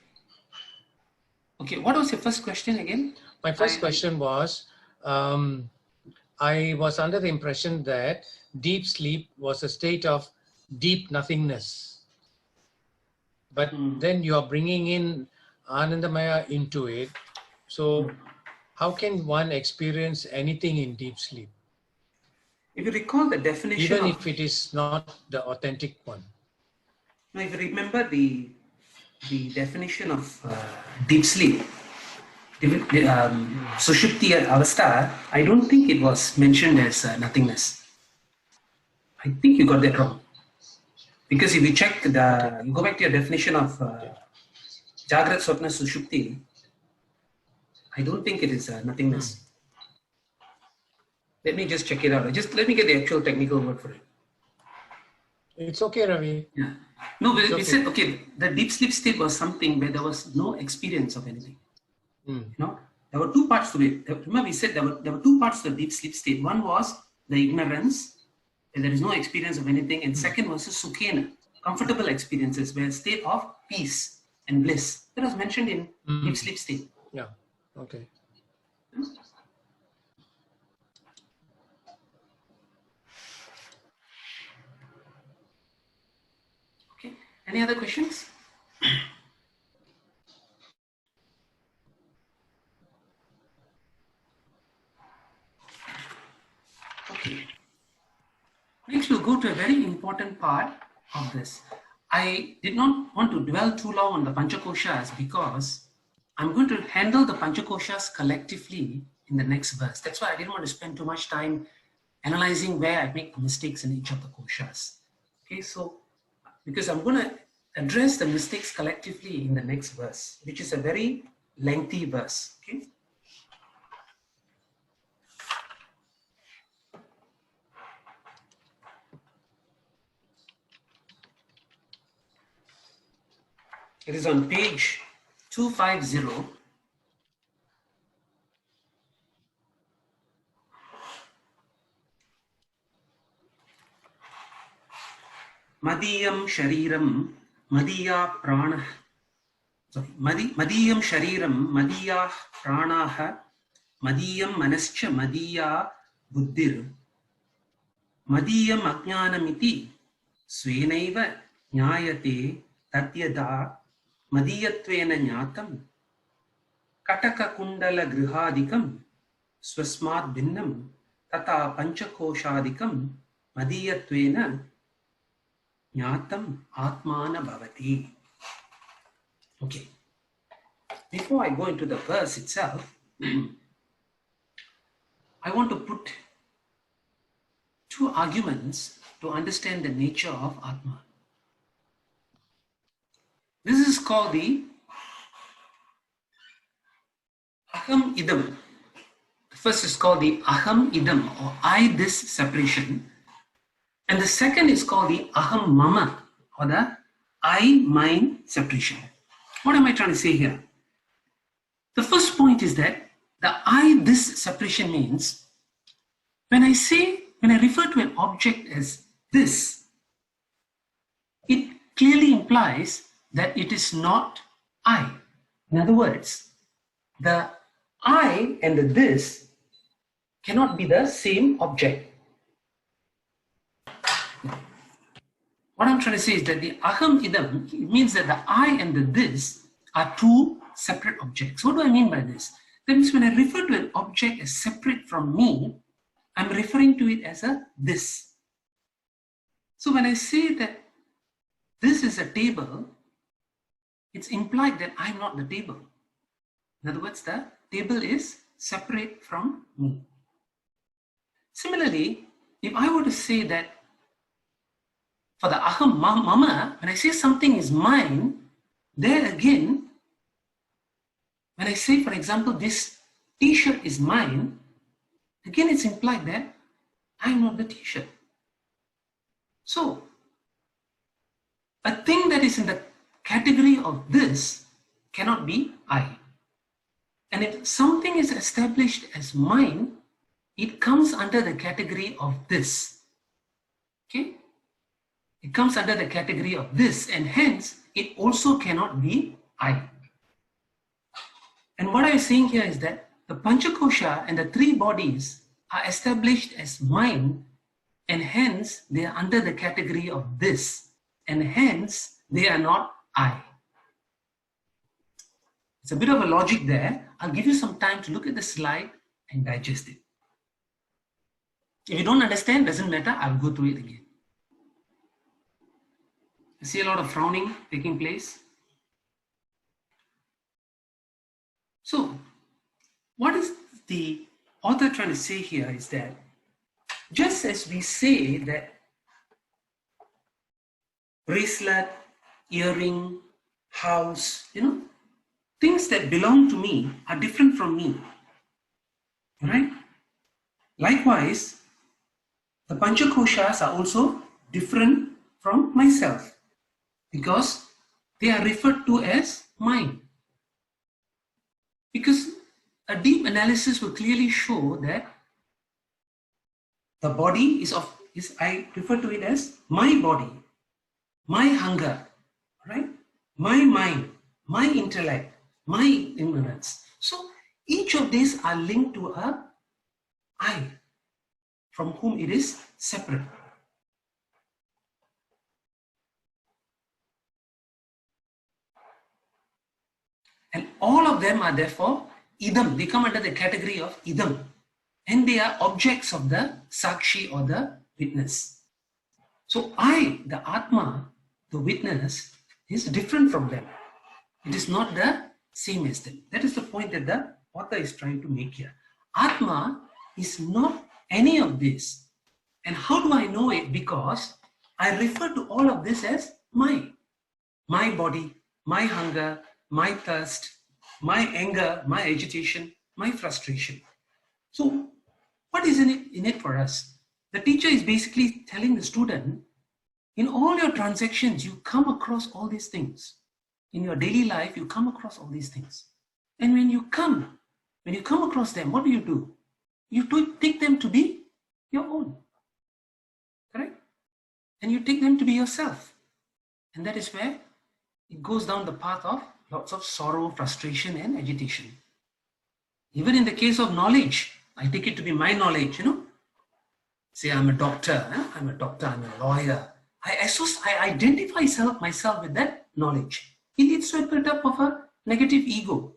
Okay, what was your first question again? My first question was, I was under the impression that deep sleep was a state of deep nothingness. But then you are bringing in Anandamaya into it. So how can one experience anything in deep sleep? If you recall the definition Even of, if it is not the authentic one. now if you remember the definition of deep sleep, Sushupti Avastha, I don't think it was mentioned as nothingness. I think you got that wrong. Because if you check you go back to your definition of Jagrat Swapna Sushupti, I don't think it is nothingness. Let me just check it out. Just let me get the actual technical word for it. It's okay, Ravi. Yeah. No, we said, okay, the deep sleep state was something where there was no experience of anything. You know, there were two parts to it. Remember, we said there were two parts to the deep sleep state. One was the ignorance, where there is no experience of anything, and second was the sukhena, comfortable experiences, where a state of peace and bliss. That was mentioned in deep sleep state. Yeah. Okay. Okay. Any other questions? Okay. Next, we'll go to a very important part of this. I did not want to dwell too long on the Panchakoshas because I'm going to handle the Panchakoshas collectively in the next verse. That's why I didn't want to spend too much time analyzing where I make mistakes in each of the koshas. Okay, so because I'm going to address the mistakes collectively in the next verse, which is a very lengthy verse. Okay. It is on page 250. Madiyam Shariram Madiya Prana. Sorry, Madiyam Shariram Madiya Pranaha Madiyam Manascha Madiya Buddhir Madiyam Ajnanamiti Svenaiva Nyayate Tatyada Madiyatvena Nyatam Kataka Kundala Grihadikam Swasmat Bhinnam Tata Panchakoshadikam Madiyatvena Nyatam Atmana Bhavati. Okay. Before I go into the verse itself, I want to put two arguments to understand the nature of Atma. This is called the Aham Idam. The first is called the Aham Idam, or I this separation. And the second is called the Aham Mama, or the I mine separation. What am I trying to say here? The first point is that the I this separation means when I refer to an object as this, it clearly implies that it is not I. In other words, the I and the this cannot be the same object. What I'm trying to say is that the aham idam means that the I and the this are two separate objects. What do I mean by this? That means when I refer to an object as separate from me, I'm referring to it as a this. So when I say that this is a table, it's implied that I'm not the table. In other words, the table is separate from me. Similarly, if I were to say that for the aham mama, when I say something is mine, there again, when I say, for example, this t-shirt is mine, again it's implied that I'm not the t-shirt. So, a thing that is in the category of this cannot be I. And if something is established as mine, it comes under the category of this. Okay? It comes under the category of this, and hence it also cannot be I. And what I am saying here is that the Panchakosha and the three bodies are established as mine, and hence they are under the category of this, and hence they are not I. It's a bit of a logic there. I'll give you some time to look at the slide and digest it. If you don't understand, doesn't matter, I'll go through it again. I see a lot of frowning taking place. So, what is the author trying to say here is that just as we say that bracelet, earring, house, things that belong to me are different from me, right? Likewise, the Panchakoshas are also different from myself because they are referred to as mine. Because a deep analysis will clearly show that the body is I refer to it as my body, my hunger, right? My mind, my intellect, my ignorance. So each of these are linked to a I from whom it is separate. And all of them are therefore idam. They come under the category of idam. And they are objects of the sakshi or the witness. So I, the Atma, the witness, is different from them. It is not the same as them. That is the point that the author is trying to make here. Atma is not any of this. And how do I know it? Because I refer to all of this as my body, my hunger, my thirst, my anger, my agitation, my frustration. So what is in it for us? The teacher is basically telling the student, in all your transactions, you come across all these things. In your daily life, you come across all these things. And when you come across them, what do? You take them to be your own. Correct? And you take them to be yourself. And that is where it goes down the path of lots of sorrow, frustration, and agitation. Even in the case of knowledge, I take it to be my knowledge, Say I'm a doctor, I'm a lawyer. I identify myself with that knowledge. It leads to a build-up of a negative ego.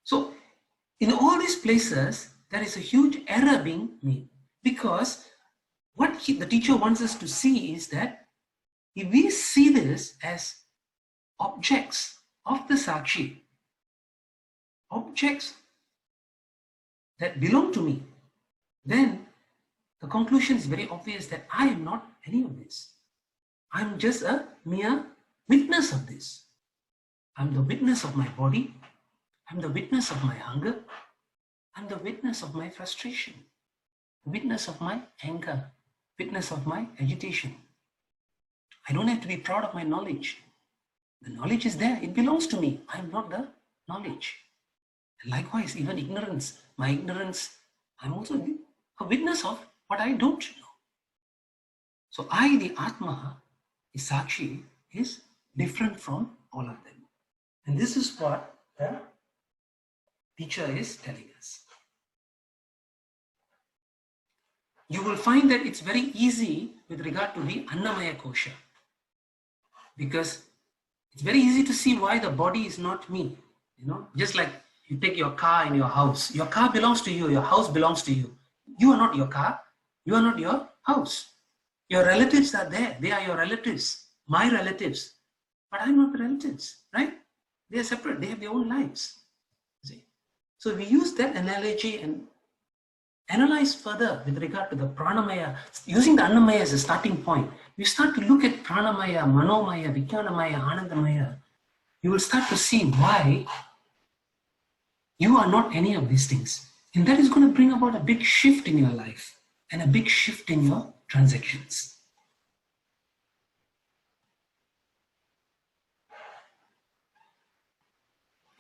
So in all these places, there is a huge error being made, because what the teacher wants us to see is that if we see this as objects of the sakshi, objects that belong to me, then the conclusion is very obvious that I am not any of this. I'm just a mere witness of this. I'm the witness of my body. I'm the witness of my hunger. I'm the witness of my frustration. Witness of my anger. Witness of my agitation. I don't have to be proud of my knowledge. The knowledge is there. It belongs to me. I'm not the knowledge. And likewise, even ignorance. My ignorance, I'm also a witness of what I don't know. So I, the Atma, the Sakshi, is different from all of them. And this is what the teacher is telling us. You will find that it's very easy with regard to the Annamaya kosha, because it's very easy to see why the body is not me. You know, just like you take your car in your house. Your car belongs to you. Your house belongs to you. You are not your car. You are not your house. Your relatives are there. They are your relatives. My relatives. But I'm not the relatives, right? They are separate. They have their own lives. See? So we use that analogy and analyze further with regard to the Pranamaya, using the Annamaya as a starting point. You start to look at Pranamaya, Manomaya, Vijnanamaya, Anandamaya. You will start to see why you are not any of these things. And that is going to bring about a big shift in your life and a big shift in your transactions.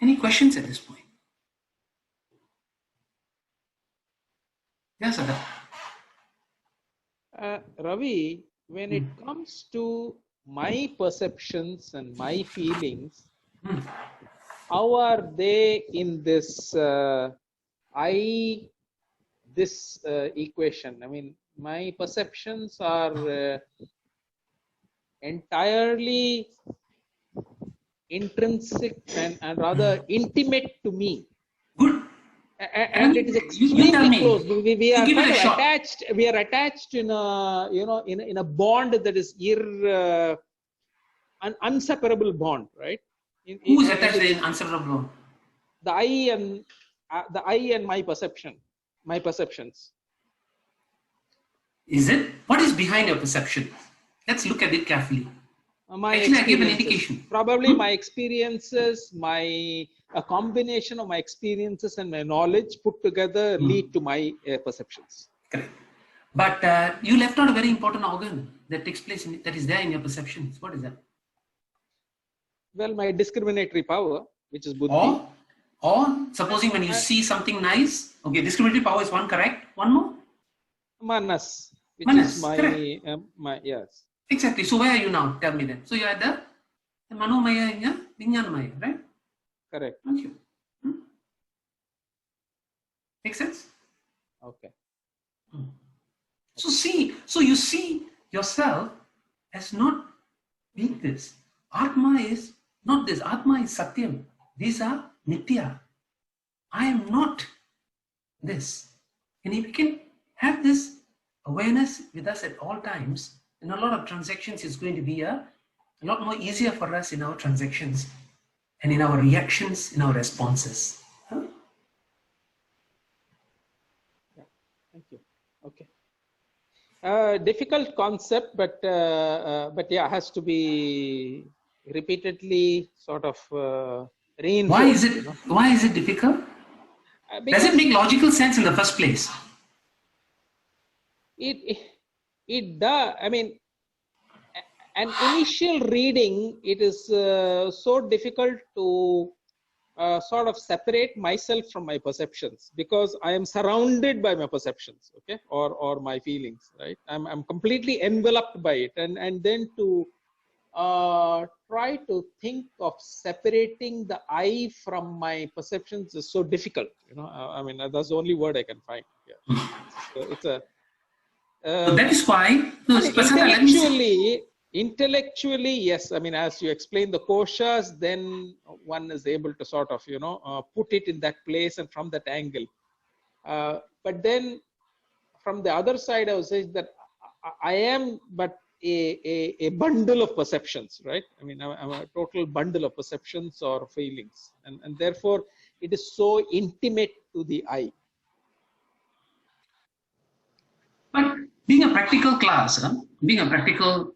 Any questions at this point? Yes, Sadhana. Ravi, when it comes to my perceptions and my feelings, how are they in this equation? I mean, my perceptions are entirely intrinsic and rather intimate to me. Good. And it is extremely close. We are kind of attached. We are attached in a in a bond that is an inseparable bond, right? Who is attached in inseparable bond? The I and my perceptions. Is it? What is behind your perception? Let's look at it carefully. Actually, I gave an indication. Probably my experiences, a combination of my experiences and my knowledge put together lead to my perceptions. Correct. But you left out a very important organ that takes place, that is there in your perceptions. What is that? Well, my discriminatory power, which is Buddhi. Or supposing when you see something nice, okay, discriminatory power is one, correct? One more? Manas, which Manas, is my yes. Exactly. So where are you now? Tell me then. So you are the Manomaya and the Vijnanamaya, right? Correct. Thank you. Make sense? Okay. So you see yourself as not being this. Atma is not this. Atma is Satyam. These are mitya. I am not this. And if we can have this awareness with us at all times, in a lot of transactions, it's going to be a lot more easier for us in our transactions and in our reactions, in our responses. Huh? Yeah. Thank you. Okay. Difficult concept, but yeah, has to be repeatedly sort of reinforced. Why is it difficult? Does it make logical sense in the first place? It does. I mean, an initial reading, it is so difficult to sort of separate myself from my perceptions, because I am surrounded by my perceptions, okay, or my feelings, right? I'm completely enveloped by it, and then to try to think of separating the I from my perceptions is so difficult. I mean, that's the only word I can find. Yeah, it's a. So that is why intellectually, yes. I mean, as you explain the koshas, then one is able to sort of put it in that place and from that angle. But then from the other side, I would say that I am but a bundle of perceptions, right? I mean, I'm a total bundle of perceptions or feelings, and therefore it is so intimate to the I. But being a practical class, being a practical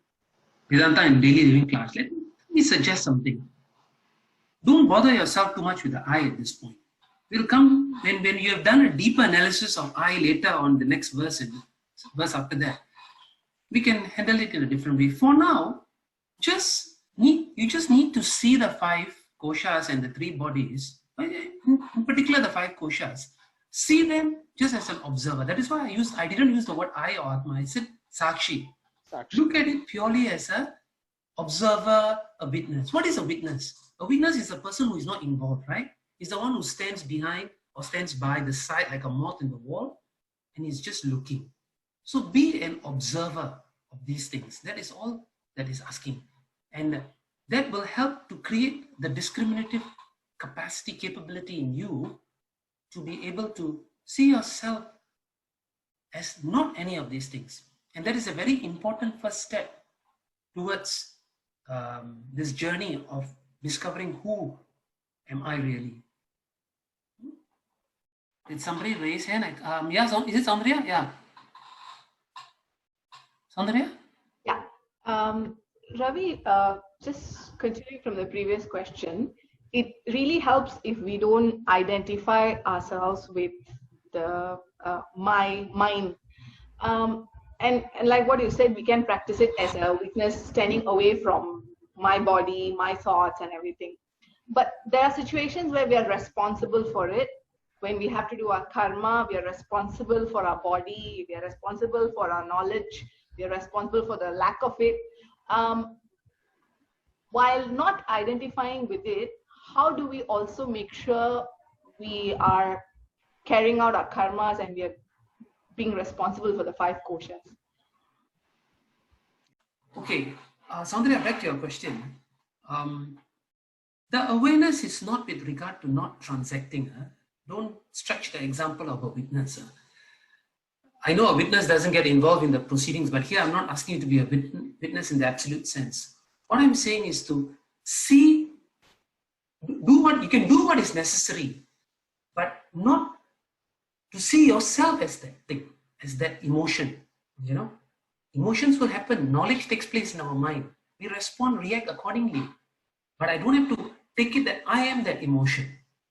Vedanta and daily living class, let me suggest something. Don't bother yourself too much with the I at this point. We'll come when you have done a deeper analysis of I later on the next verse and verse after that. We can handle it in a different way. For now, you just need to see the 5 koshas and the 3 bodies, in particular the 5 koshas. See them just as an observer. That is why I didn't use the word I or Atma. I said Sakshi. Look at it purely as an observer, a witness. What is a witness? A witness is a person who is not involved, right? He's the one who stands behind or stands by the side like a moth in the wall and is just looking. So be an observer of these things. That is all that is asking. And that will help to create the discriminative capacity, capability in you to be able to see yourself as not any of these things. And that is a very important first step towards this journey of discovering who am I really. Did somebody raise hand? Yeah, is it Sandhya? Yeah. Sandhya? Yeah. Ravi, just continuing from the previous question, it really helps if we don't identify ourselves with the my mind. And like what you said, we can practice it as a witness, standing away from my body, my thoughts and everything. But there are situations where we are responsible for it. When we have to do our karma, we are responsible for our body, we are responsible for our knowledge, we are responsible for the lack of it. While not identifying with it, how do we also make sure we are carrying out our karmas and we are being responsible for the 5 koshas? Okay, Sandhya, back to your question. The awareness is not with regard to not transacting. Don't stretch the example of a witness. I know a witness doesn't get involved in the proceedings, but here I'm not asking you to be a witness in the absolute sense. What I'm saying is to see, you can do what is necessary, but not to see yourself as that thing, as that emotion. You know, emotions will happen. Knowledge takes place in our mind. We respond, react accordingly. But I don't have to take it that I am that emotion.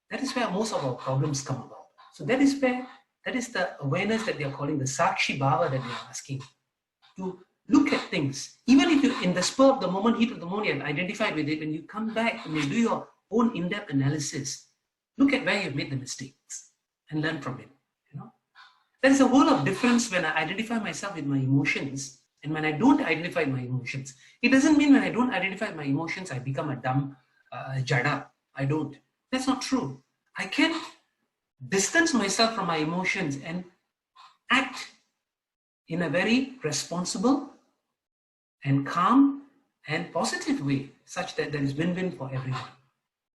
That is where most of our problems come about. So that is the awareness that they are calling the Sakshi Bhava that they are asking. To look at things. Even if you, in the spur of the moment, heat of the moment, you have identified with it, when you come back and you do your own in-depth analysis, look at where you've made the mistakes and learn from it. You know, there's a whole of difference when I identify myself with my emotions and when I don't identify my emotions. It doesn't mean when I don't identify my emotions, I become a dumb jada. I don't. That's not true. I can distance myself from my emotions and act in a very responsible and calm and positive way, such that there is win-win for everyone.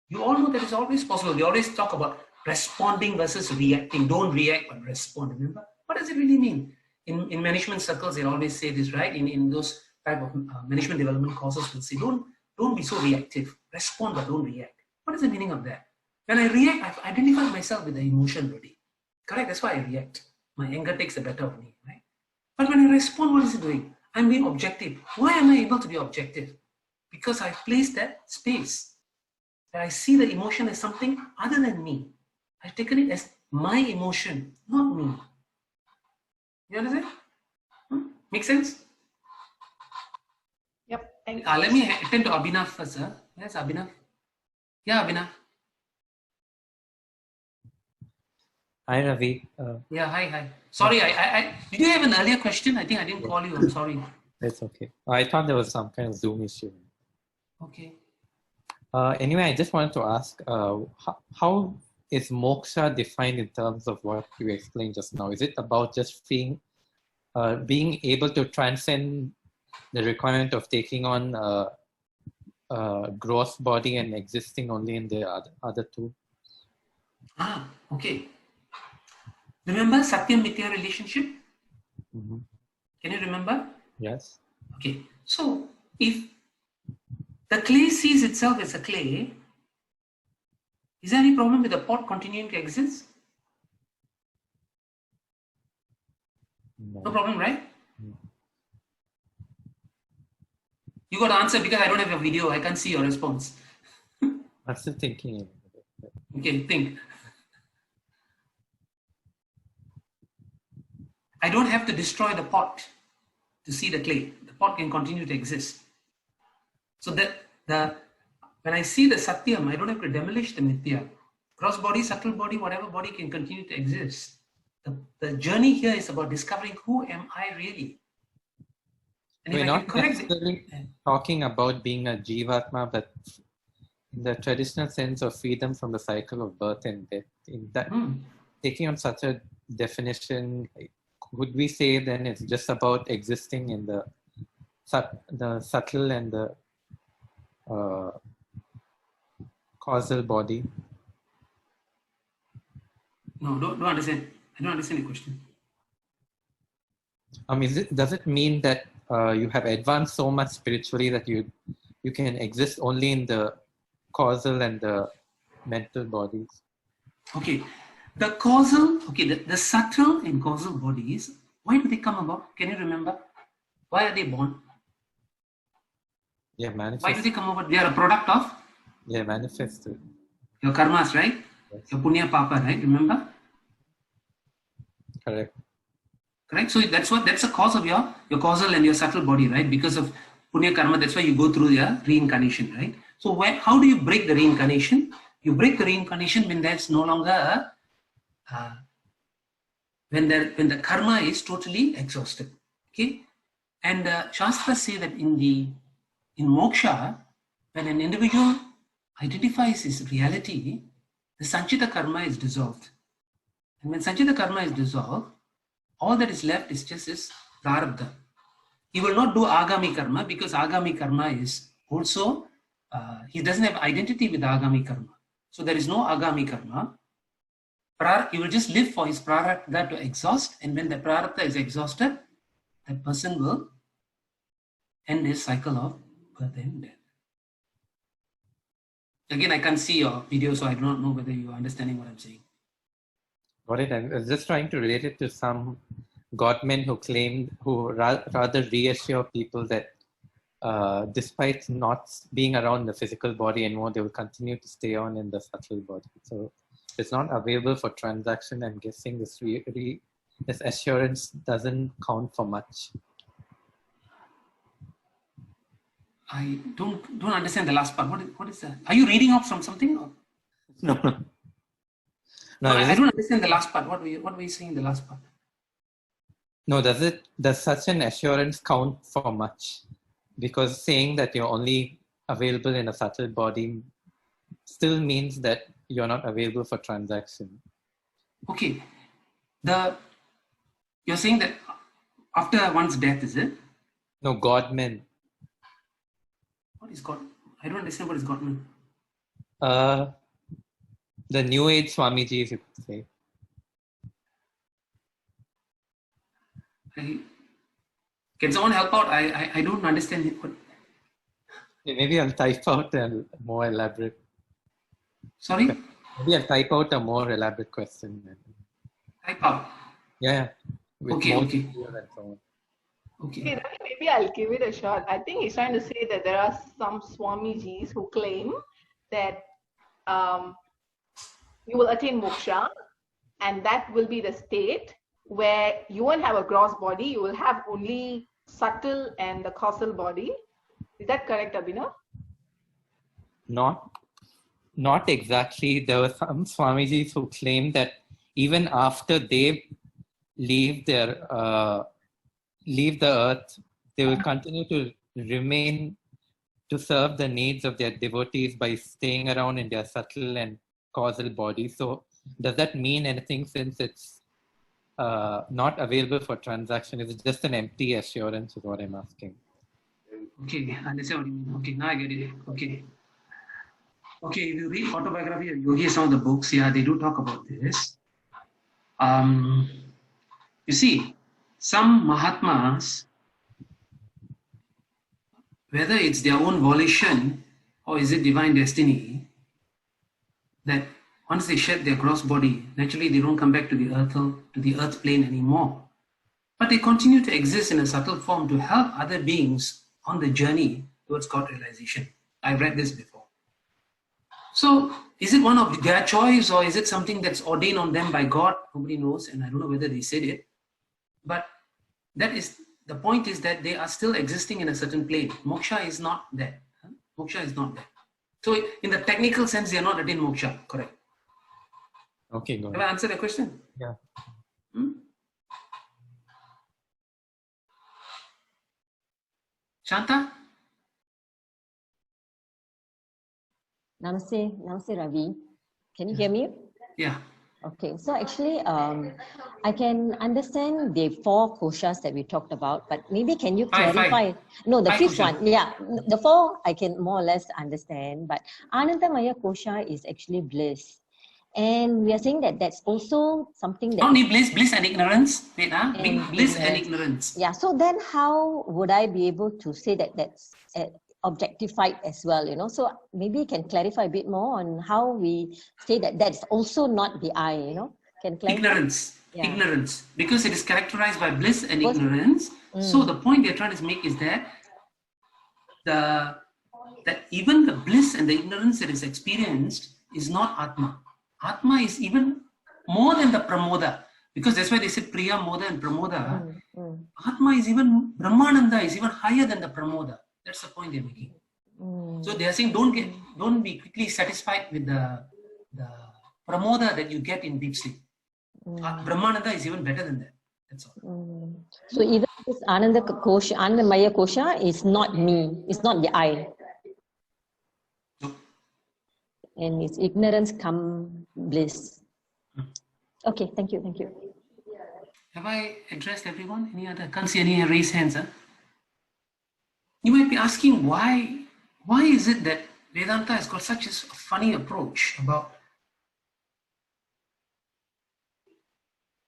You all know that is always possible. We always talk about responding versus reacting. Don't react, but respond. Remember? What does it really mean? In management circles, they always say this, right? In those type of management development courses, we'll say, don't be so reactive. Respond, but don't react. What is the meaning of that? When I react, I've identified myself with the emotion already. Correct? That's why I react. My anger takes the better of me, right? But when I respond, what is it doing? I'm being objective. Why am I able to be objective? Because I've placed that space where I see the emotion as something other than me. I've taken it as my emotion, not me. You understand? Make sense? Yep. Let me attend to Abhinav first. Yes, Abhinav. Yeah, Abhinav. Hi, Ravi. Yeah, hi. Sorry, did you have an earlier question? I think I didn't call you. I'm sorry. It's okay. I thought there was some kind of Zoom issue. Okay. Anyway, I just wanted to ask, how is moksha defined in terms of what you explained just now? Is it about just being able to transcend the requirement of taking on a gross body and existing only in the other two? Okay. Remember Satyam mitya relationship? Mm-hmm. Can you remember? Yes. Okay. So if the clay sees itself as a clay, is there any problem with the pot continuing to exist? No problem, right? No. You got to answer because I don't have a video. I can't see your response. I'm still thinking. Okay, think. I don't have to destroy the pot to see the clay. The pot can continue to exist. So that when I see the Satyam, I don't have to demolish the mitya. Cross body, subtle body, whatever body can continue to exist. The journey here is about discovering who am I really. And We're if I not can correct necessarily talking about being a jivatma, but in the traditional sense of freedom from the cycle of birth and death. In that, taking on such a definition, would we say then it's just about existing in the subtle and the causal body? No, don't understand. I don't understand the question. Does it mean that you have advanced so much spiritually that you can exist only in the causal and the mental bodies? Okay, the causal, the subtle and causal bodies, why do they come about? Can you remember? Why are they born? Yeah, manifest. Why do they come about? They are a product of? Yeah, manifested. Your karmas, right? Yes. Your punya papa, right? Remember? Correct. Correct. So that's the cause of your causal and your subtle body, right? Because of punya karma, that's why you go through your reincarnation, right? So how do you break the reincarnation? You break the reincarnation when there's no longer when the karma is totally exhausted. Okay, and Shastras say that in moksha, when an individual identifies his reality, the sanchita karma is dissolved, and when sanchita karma is dissolved, all that is left is just his prarabdha. He will not do agami karma because agami karma is also he doesn't have identity with agami karma, so there is no agami karma. He will just live for his prarabdha to exhaust, and when the prarabdha is exhausted, that person will end his cycle of birth and death. Again, I can't see your video, so I do not know whether you are understanding what I'm saying. Got it. I was just trying to relate it to some godmen who rather reassure people that despite not being around the physical body anymore, they will continue to stay on in the subtle body. So it's not available for transaction. I'm guessing this assurance doesn't count for much. I don't understand the last part. What is that? Are you reading off from something? Or? No. I don't understand the last part. What were you saying in the last part? No, does such an assurance count for much? Because saying that you're only available in a subtle body still means that you're not available for transaction. Okay. You're saying that after one's death, is it? No, godmen. What is God? I don't understand what is godmen. The New Age Swamijis, you could say. Can someone help out? I don't understand it. Maybe I'll type out a more elaborate. Sorry? Maybe I'll type out a more elaborate question. Type out? Yeah. Okay. And so on. Okay. Maybe I'll give it a shot. I think he's trying to say that there are some Swamijis who claim that you will attain moksha, and that will be the state where you won't have a gross body, you will have only subtle and the causal body. Is that correct, Abhinav? Not exactly. There were some Swamijis who claimed that even after they leave the earth, they will continue to remain to serve the needs of their devotees by staying around in their subtle and causal body. So does that mean anything since it's not available for transaction? Is it just an empty assurance is what I'm asking. Okay, I understand what you mean. Okay, now I get it. Okay, if you read autobiography of Yogi, some of the books, yeah, they do talk about this. You see, some Mahatmas, whether it's their own volition or is it divine destiny, that once they shed their gross body, naturally they don't come back to the earth plane anymore. But they continue to exist in a subtle form to help other beings on the journey towards God realization. I've read this before. So is it one of their choice or is it something that's ordained on them by God? Nobody knows, and I don't know whether they said it. But the point is that they are still existing in a certain plane. Moksha is not there. Moksha is not there. So in the technical sense, they are not attained moksha, correct? Okay, go ahead. Have I answered the question? Yeah. Shanta? Namaste, Namaste Ravi. Can you hear me? Yeah. Okay, so actually, I can understand the 4 koshas that we talked about, but maybe can you clarify? No, the 5th kosha. one, yeah. The 4 I can more or less understand, but Anandamaya kosha is actually bliss. And we are saying that that's also something that... Only bliss and ignorance. Wait, bliss and ignorance. Yeah, so then how would I be able to say that that's objectified as well, you know? So maybe you can clarify a bit more on how we say that that's also not the I, you know? Can clarify? Ignorance. Yeah. Ignorance. Because it is characterized by bliss and ignorance. So the point they're trying to make is that even the bliss and the ignorance that is experienced is not Atma. Atma is even more than the pramoda. Because that's why they said priya, moda and pramoda. Atma is even, Brahmananda is even higher than the pramoda. That's the point they're making. So they are saying don't be quickly satisfied with the pramoda that you get in deep sleep. Brahmananda is even better than that. That's all. So even this Anandamaya kosha is not me, it's not the I. No. And it's ignorance come bliss. Okay, thank you. Have I addressed everyone? Any other? Can't see any raised hands. Huh? You might be asking why is it that Vedanta has got such a funny approach about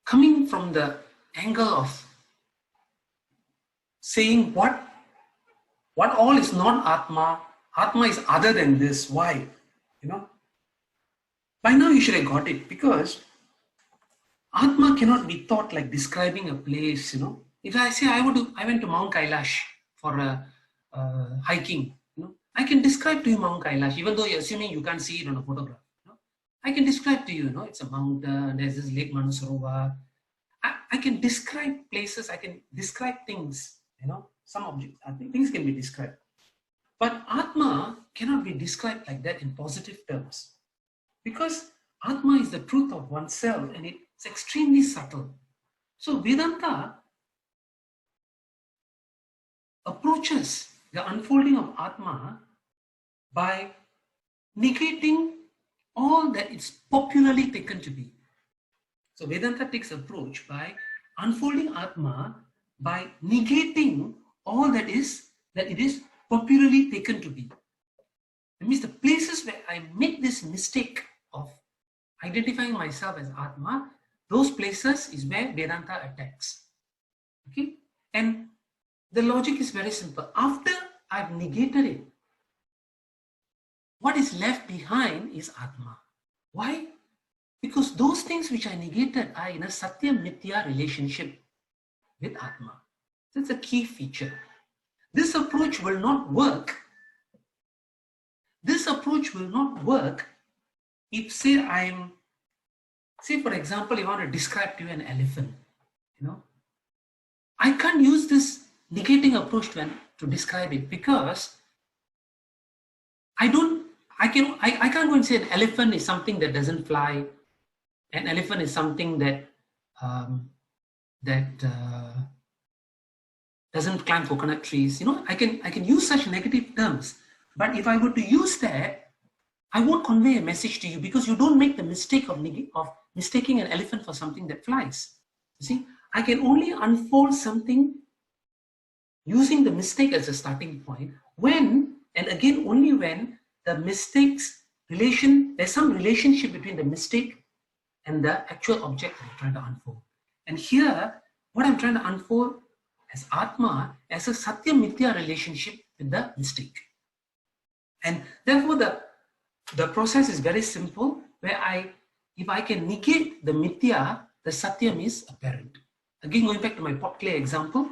coming from the angle of saying what all is not Atma, Atma is other than this. Why? You know? By now you should have got it, because Atma cannot be thought like describing a place, you know. If I say I went to Mount Kailash for hiking, you know, I can describe to you Mount Kailash, even though you're assuming you can't see it on a photograph. You know? I can describe to you, you know, it's a mountain, there's this Lake Manasarova. I can describe places, I can describe things, you know, some objects, I think things can be described. But Atma cannot be described like that in positive terms. Because Atma is the truth of oneself and it's extremely subtle. So Vedanta approaches the unfolding of Atma by negating all that it's popularly taken to be. So Vedanta takes approach by unfolding Atma by negating all that it is popularly taken to be. That means the places where I make this mistake of identifying myself as Atma, those places is where Vedanta attacks. Okay? And the logic is very simple. After I've negated it, what is left behind is Atma. Why? Because those things which I negated are in a Satyam mitya relationship with Atma. That's a key feature. This approach will not work. This approach will not work if, say for example, you want to describe to you an elephant. You know, I can't use this negating approach to describe it, because I can't go and say an elephant is something that doesn't fly. An elephant is something that doesn't climb coconut trees. You know, I can use such negative terms, but if I were to use that, I won't convey a message to you, because you don't make the mistake of mistaking an elephant for something that flies. You see, I can only unfold something using the mistake as a starting point when, and again only when, the mistake's there's some relationship between the mistake and the actual object I'm trying to unfold. And here, what I'm trying to unfold as Atma, as a Satya Mitya relationship with the mistake. And therefore, the process is very simple, where if I can negate the Mitya, the Satyam is apparent. Again, going back to my pot clay example,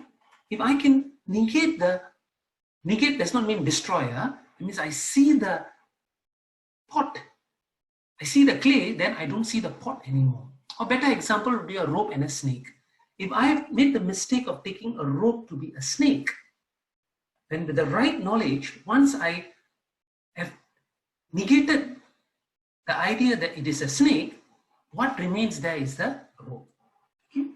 if I can negate does not mean destroy, it means I see the pot, I see the clay, then I don't see the pot anymore. A better example would be a rope and a snake. If I have made the mistake of taking a rope to be a snake, then with the right knowledge, once I have negated the idea that it is a snake, what remains there is the rope. Okay?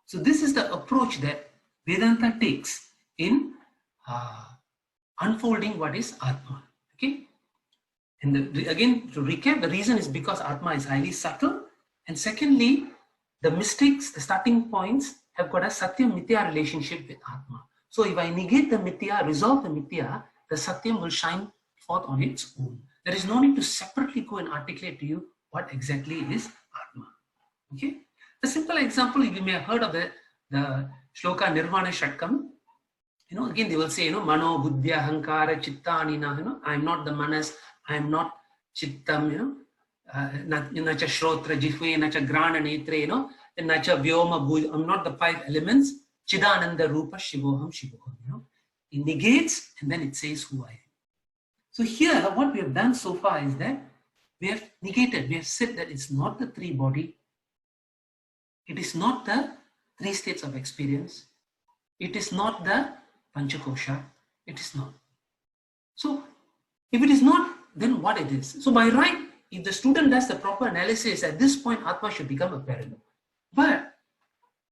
So this is the approach that Vedanta takes in unfolding what is Atma. Okay, and again to recap, the reason is because Atma is highly subtle, and secondly, the mystics, the starting points, have got a Satyam mitya relationship with Atma. So if I negate the mitya, resolve the mitya, the Satyam will shine forth on its own. There is no need to separately go and articulate to you what exactly is Atma. Okay, the simple example, you may have heard of the shloka Nirvana Shatkam. Again they will say, Mano, Buddhya, Ahankara, Chittanina, I am not the Manas, I am not Chittam, Nacha Shrotra, Jihve, Nacha Grana Netre, Nacha Vyoma, Bhuj, I'm not the 5 elements, Chidananda Rupa, Shivoham, Shivoham, It negates and then it says who I am. So here, what we have done so far is that we have negated, we have said that it's not the 3 body, it is not the 3 states of experience, it is not the Panchakosha, it is not. So, if it is not, then what it is? So, by right, if the student does the proper analysis, at this point, Atma should become apparent. But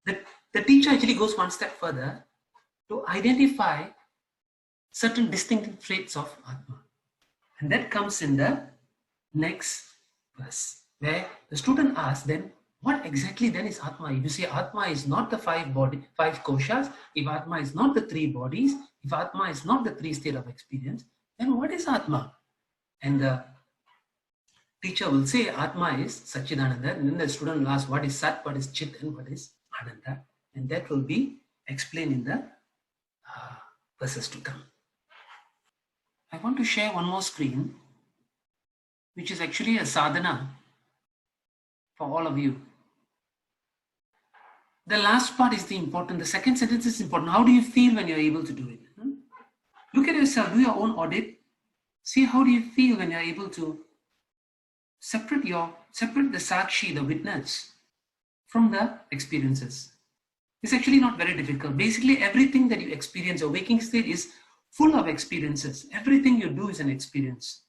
the teacher actually goes one step further to identify certain distinctive traits of Atma. And that comes in the next verse, where the student asks then, what exactly then is Atma? If you say Atma is not the 5 koshas, if Atma is not the 3 bodies, if Atma is not the 3 state of experience, then what is Atma? And the teacher will say Atma is Satchidananda, and then the student will ask what is Sat, what is Chit, and what is Ananda, and that will be explained in the verses to come. I want to share one more screen, which is actually a sadhana for all of you. The last part is the important, the second sentence is important. How do you feel when you're able to do it? Look at yourself, do your own audit. See how do you feel when you're able to separate the sakshi, the witness, from the experiences. It's actually not very difficult. Basically, everything that you experience, your waking state is full of experiences. Everything you do is an experience.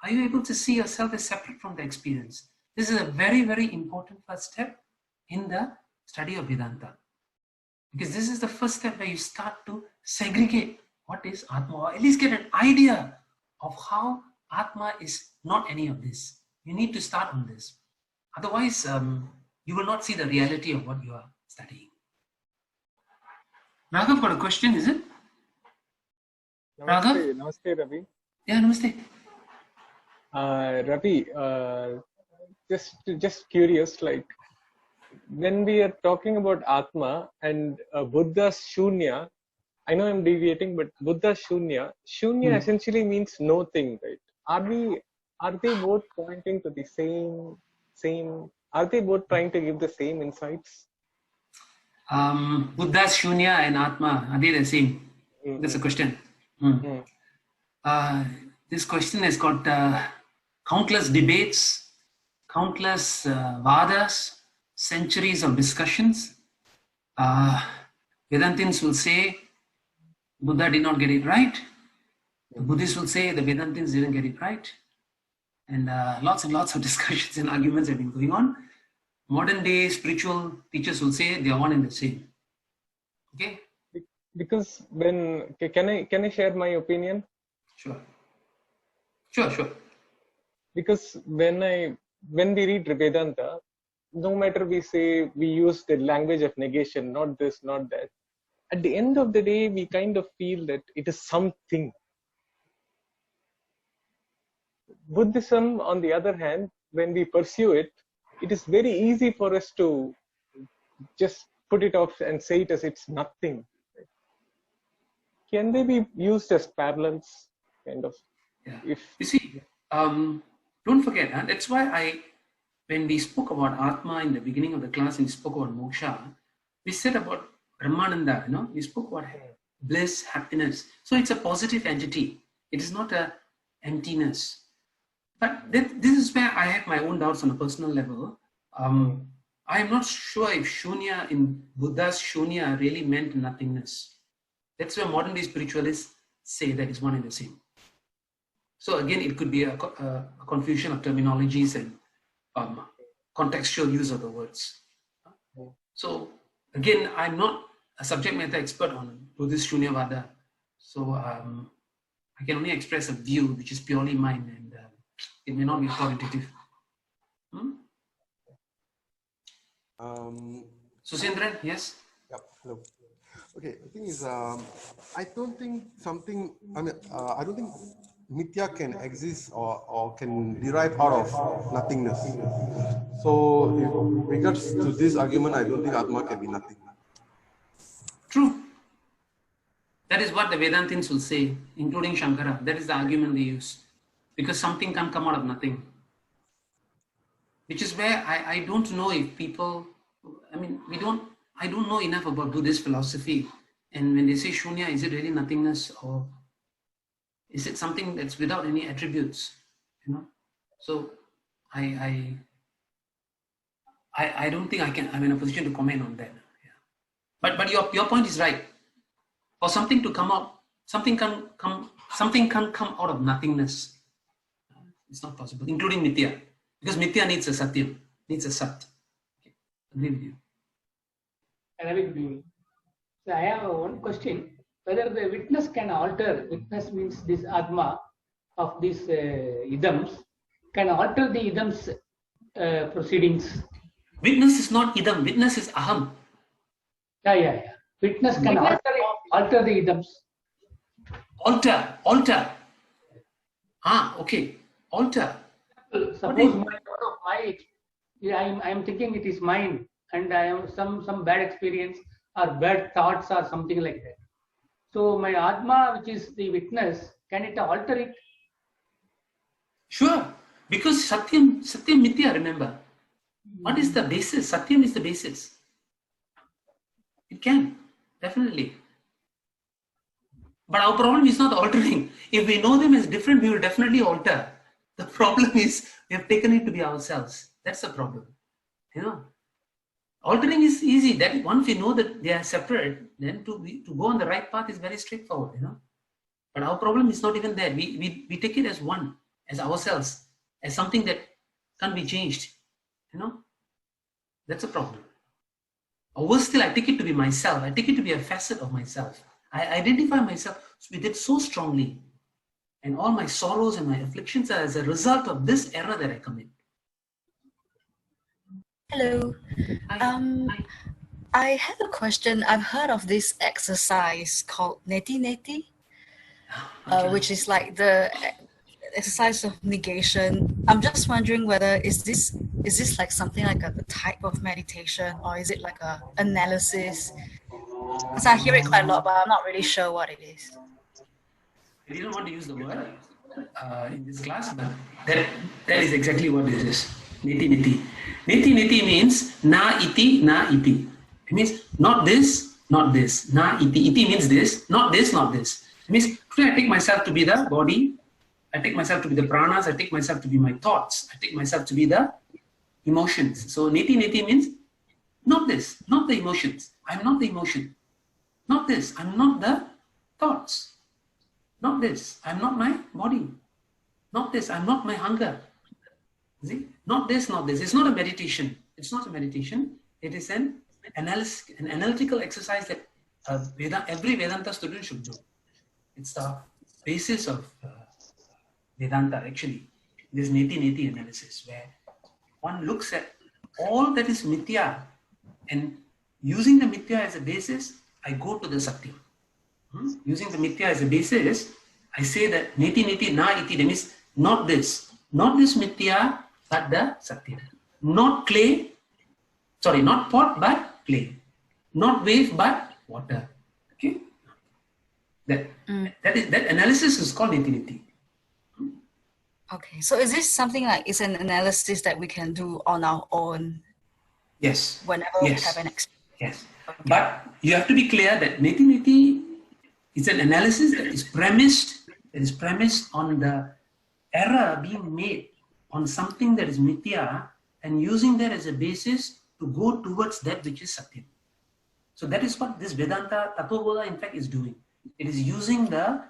Are you able to see yourself as separate from the experience? This is a very, very important first step in the study of Vedanta. Because this is the first step where you start to segregate what is Atma, or at least get an idea of how Atma is not any of this. You need to start on this. Otherwise, you will not see the reality of what you are studying. Raghav got a question, is it? Namaste, Raghav? Namaste, Ravi. Yeah, namaste. Ravi, just curious, like when we are talking about Atma and Buddha's Shunya, I know I'm deviating, but Buddha's Shunya essentially means no thing, right? Are they both pointing to the same? Are they both trying to give the same insights? Buddha's Shunya and Atma, are they the same? That's a question. This question has got countless debates, countless vadas, centuries of discussions. Vedantins will say Buddha did not get it right. The Buddhists will say the Vedantins didn't get it right. And lots of discussions and arguments have been going on. Modern day spiritual teachers will say they are one and the same. Okay? Because can I share my opinion? Sure. Because when we read Vedanta, no matter we use the language of negation, not this, not that. At the end of the day, we kind of feel that it is something. Buddhism, on the other hand, when we pursue it, it is very easy for us to just put it off and say it as it's nothing. Can they be used as parallels, kind of? Yeah. You see, don't forget, that's why when we spoke about Atma in the beginning of the class and we spoke about Moksha, we said about Brahmananda, we spoke about bliss, happiness. So it's a positive entity. It is not a emptiness. But this is where I have my own doubts on a personal level. I am not sure if Shunya in Buddha's Shunya really meant nothingness. That's where modern day spiritualists say that it's one and the same. So again, it could be a confusion of terminologies and contextual use of the words. So again, I'm not a subject matter expert on Buddhist Shunyavada. So I can only express a view which is purely mine, and it may not be authoritative. Susendran, yes? Yep, hello. Okay, the thing is, I don't think something, I don't think mitya can exist or can derive out of nothingness. So, in regards to this argument, I don't think Atma can be nothing. True. That is what the Vedantins will say, including Shankara. That is the argument they use. Because something can come out of nothing. Which is where I don't know if people, I mean, I don't know enough about Buddhist philosophy. And when they say Shunya, is it really nothingness, or is it something that's without any attributes? You know? So I don't think I'm in a position to comment on that. Yeah. But your point is right. For something to come out, something can come out of nothingness. It's not possible, including mitya. Because mitya needs a satyam, needs a sat. Okay. Agree with you. Ravi, good evening. So I have one question. Whether the witness can alter, witness means this Atma of these idams, can alter the idams proceedings. Witness is not idam, witness is aham. Yeah. Witness can alter the idams. Alter. Okay. Alter. Suppose I'm thinking it is mine, and I have some bad experience or bad thoughts or something like that. So my Atma, which is the witness, can it alter it? Sure, because Satyam Mitya, remember. What is the basis? Satyam is the basis. It can, definitely. But our problem is not altering. If we know them as different, we will definitely alter. The problem is we have taken it to be ourselves. That's the problem. You know, altering is easy. That once we know that they are separate, then to go on the right path is very straightforward. You know, but our problem is not even there. We take it as one, as ourselves, as something that can't be changed. You know, that's a problem. Or worse still, I take it to be myself. I take it to be a facet of myself. I identify myself with it so strongly. And all my sorrows and my afflictions are as a result of this error that I commit. Hello. I have a question. I've heard of this exercise called Nethi-Nethi, which is like the exercise of negation. I'm just wondering whether is this like something like a type of meditation, or is it like a analysis? Because I hear it quite a lot, but I'm not really sure what it is. I didn't want to use the word in this class, but that is exactly what this is. Nethi-Nethi. Nethi-Nethi means na iti, na iti. It means not this, not this. Na iti. Iti means this, not this, not this. It means today I take myself to be the body, I take myself to be the pranas, I take myself to be my thoughts, I take myself to be the emotions. So Nethi-Nethi means not this, not the emotions. I'm not the emotion. Not this, I'm not the thoughts. Not this, I'm not my body. Not this, I'm not my hunger. See? Not this, not this. It's not a meditation. It's not a meditation. It is an analytical exercise that every Vedanta student should do. It's the basis of Vedanta, actually. This Nethi-Nethi analysis, where one looks at all that is mitya, and using the mitya as a basis, I go to the Satyam. Using the mitya as a basis, I say that Nethi-Nethi na iti, that means not this mitya, but the Satyam. Not clay, sorry, not pot, but clay. Not wave, but water. Okay? That analysis is called Nethi-Nethi. Okay, so is this something like, it's an analysis that we can do on our own? Yes. Whenever we have an experience? Yes. Okay. But you have to be clear that Nethi-Nethi is an analysis that is premised on the error being made on something that is mitya, and using that as a basis to go towards that which is Satyam. So that is what this Vedanta, Tattva Bodha, in fact, is doing. It is using the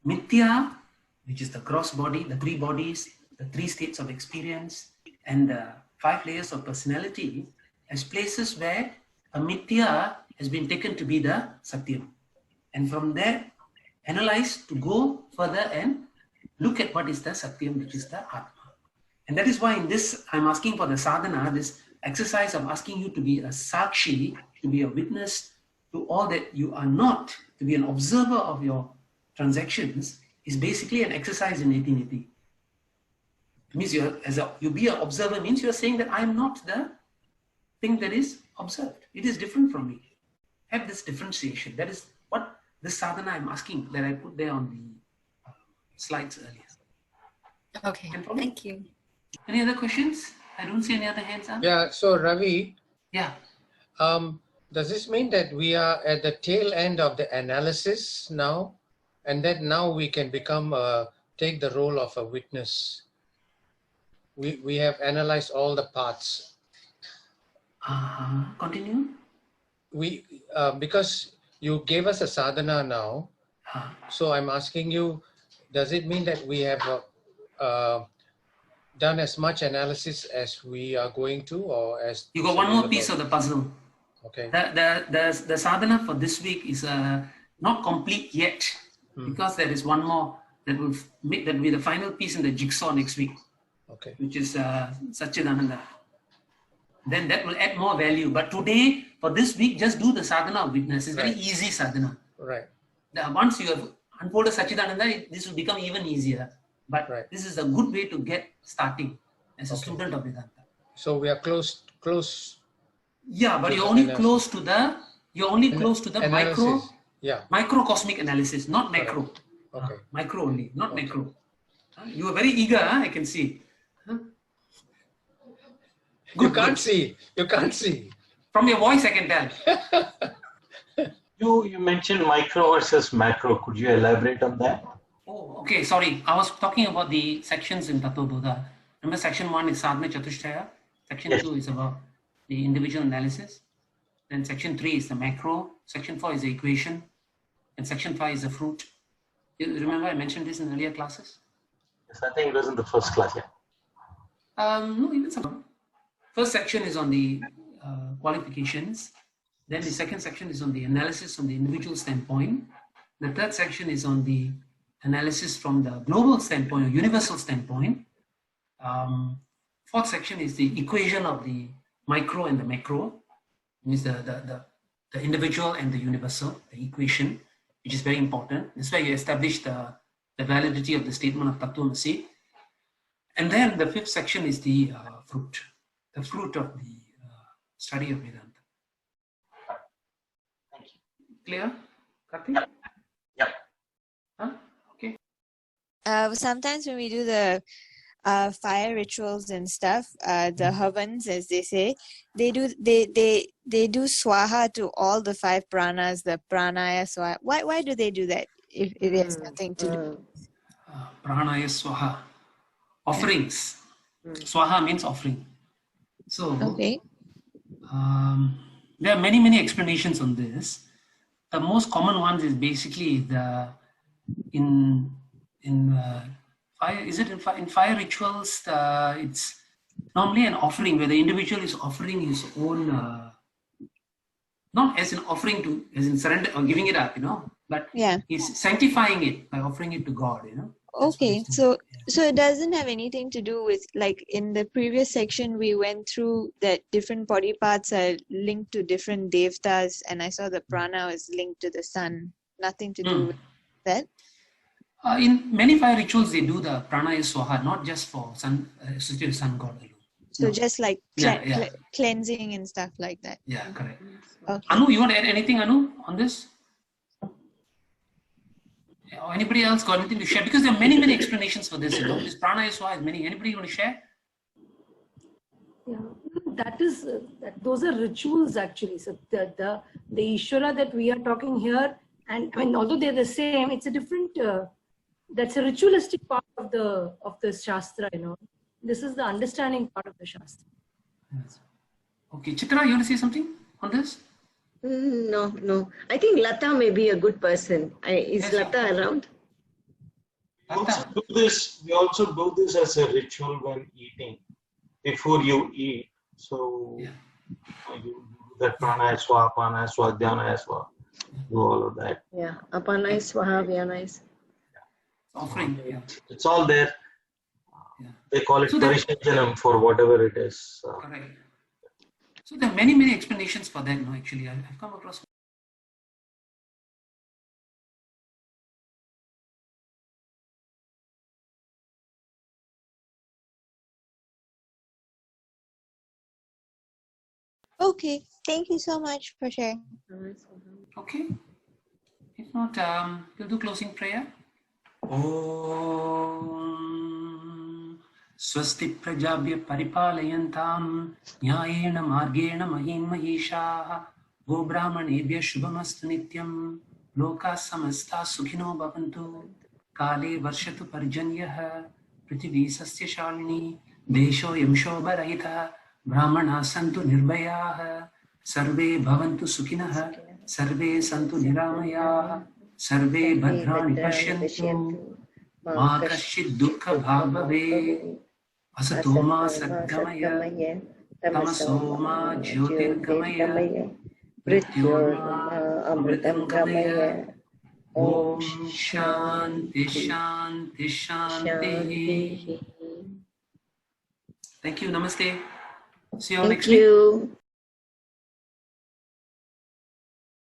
mitya, which is the gross body, the three bodies, the three states of experience, and the 5 layers of personality as places where a mitya has been taken to be the Satyam. and from there analyze to go further and look at what is the Satyam, which is the Atma. And that is why in this, I'm asking for the sadhana, this exercise of asking you to be a sakshi, to be a witness to all that you are not, to be an observer of your transactions, is basically an exercise in Nethi-Nethi. It means you be an observer means you're saying that I am not the thing that is observed. It is different from me. Have this differentiation. That is what this sadhana I'm asking, that I put there on the slides earlier. Okay, thank you. Any other questions? I don't see any other hands up. Yeah, so Ravi. Yeah. Does this mean that we are at the tail end of the analysis now? And that now we can become, take the role of a witness? We have analyzed all the parts. Continue. Because you gave us a sadhana now, so I'm asking you, does it mean that we have done as much analysis as we are going to, or as you got one more piece of the puzzle? Okay. The sadhana for this week is not complete yet, because there is one more that will make that be the final piece in the jigsaw next week. Okay. Which is Satchidananda. Then that will add more value. But today, for this week, just do the sadhana of witness. It's very easy sadhana. Right. Once you have unfolded Satchidananda, this will become even easier. But this is a good way to get starting as a student of Vedanta. So we are close. Yeah, but you're only close to the analysis. Microcosmic analysis, not macro. Okay. Micro only, not macro. You are very eager, I can see. You can't see. You can't see. From your voice, I can tell. You mentioned micro versus macro. Could you elaborate on that? Oh, okay. Sorry. I was talking about the sections in Tattva Bodha. Remember, section 1 is Sadhana Chatushtaya. Section 2 is about the individual analysis. Then section 3 is the macro. Section 4 is the equation. And section 5 is the fruit. You remember I mentioned this in earlier classes? Yes, I think it was in the first class, No, even some. First section is on the qualifications. Then the second section is on the analysis from the individual standpoint. The third section is on the analysis from the global standpoint or universal standpoint. Fourth section is the equation of the micro and the macro. It means the individual and the universal, the equation, which is very important. That's why you establish the validity of the statement of Tattvamasi. And then the fifth section is the fruit of the study of Vedanta. Thank you. Clear? Karthik? Yep. Huh? Okay. Sometimes when we do the fire rituals and stuff, the havans, as they say, they do svaha to all the 5 pranas, the pranaya, svaha. Why do they do that if it has nothing to do? Pranaya svaha. Offerings. Svaha means offering. So there are many explanations on this. The most common ones is basically in fire. Is it in fire rituals? It's normally an offering where the individual is offering his own, not as in offering to, as in surrender or giving it up, but he's sanctifying it by offering it to God, Okay, so it doesn't have anything to do with, like in the previous section we went through that different body parts are linked to different devtas, and I saw the prana was linked to the sun. Nothing to do with that. In many fire rituals, they do the pranaya swaha, not just for sun god alone. So just like cleansing and stuff like that. Yeah, correct. Okay. Anu, you want to add anything, Anu, on this? Or anybody else got anything to share? Because there are many explanations for this. This pranaya swaha is many. Anybody want to share? Yeah, those are rituals actually. So the Ishvara that we are talking here, and I mean, although they're the same, it's a different. That's a ritualistic part of the shastra. This is the understanding part of the shastra. Yes. Okay, Chitra, you want to say something on this? No. I think Lata may be a good person. Is Lata around? We also do this as a ritual when eating. Before you eat, so you do that pranaya swaha, dhyana swaha. do all of that. Yeah, Apana is svaha, Vyana is Offering. Yeah. It's all there. Yeah. They call it So that- Parishajanam for whatever it is. Correct. So there are many explanations for that. No, actually, I've come across. Okay, thank you so much for sharing. Okay. If not, we'll do closing prayer. Om Swasti Prajabhya Paripalayantam Nyayena Margena Mahim Mahishaha Go Brahmanebhya Shubhamastu Nityam Loka Samasta Sukhino Bhavantu Kale Varshatu Parjanyaha Prithvi Sasya Shalini Desho Yamsho Barahita Brahmana Santu Nirbhayaha Sarve Bhavantu Sukhinaha Sarve Santu Niramayaha Sarve Bhadrani Pashyantu Ma Kashchid Dukkha Bhag Bhavet Asato Ma Sadgamaya Tamaso Ma Jyotirgamaya Mrityorma Amritam Gamaya Om Shanti Shanti Shanti. Thank you. Namaste. See you all next week. Thank you.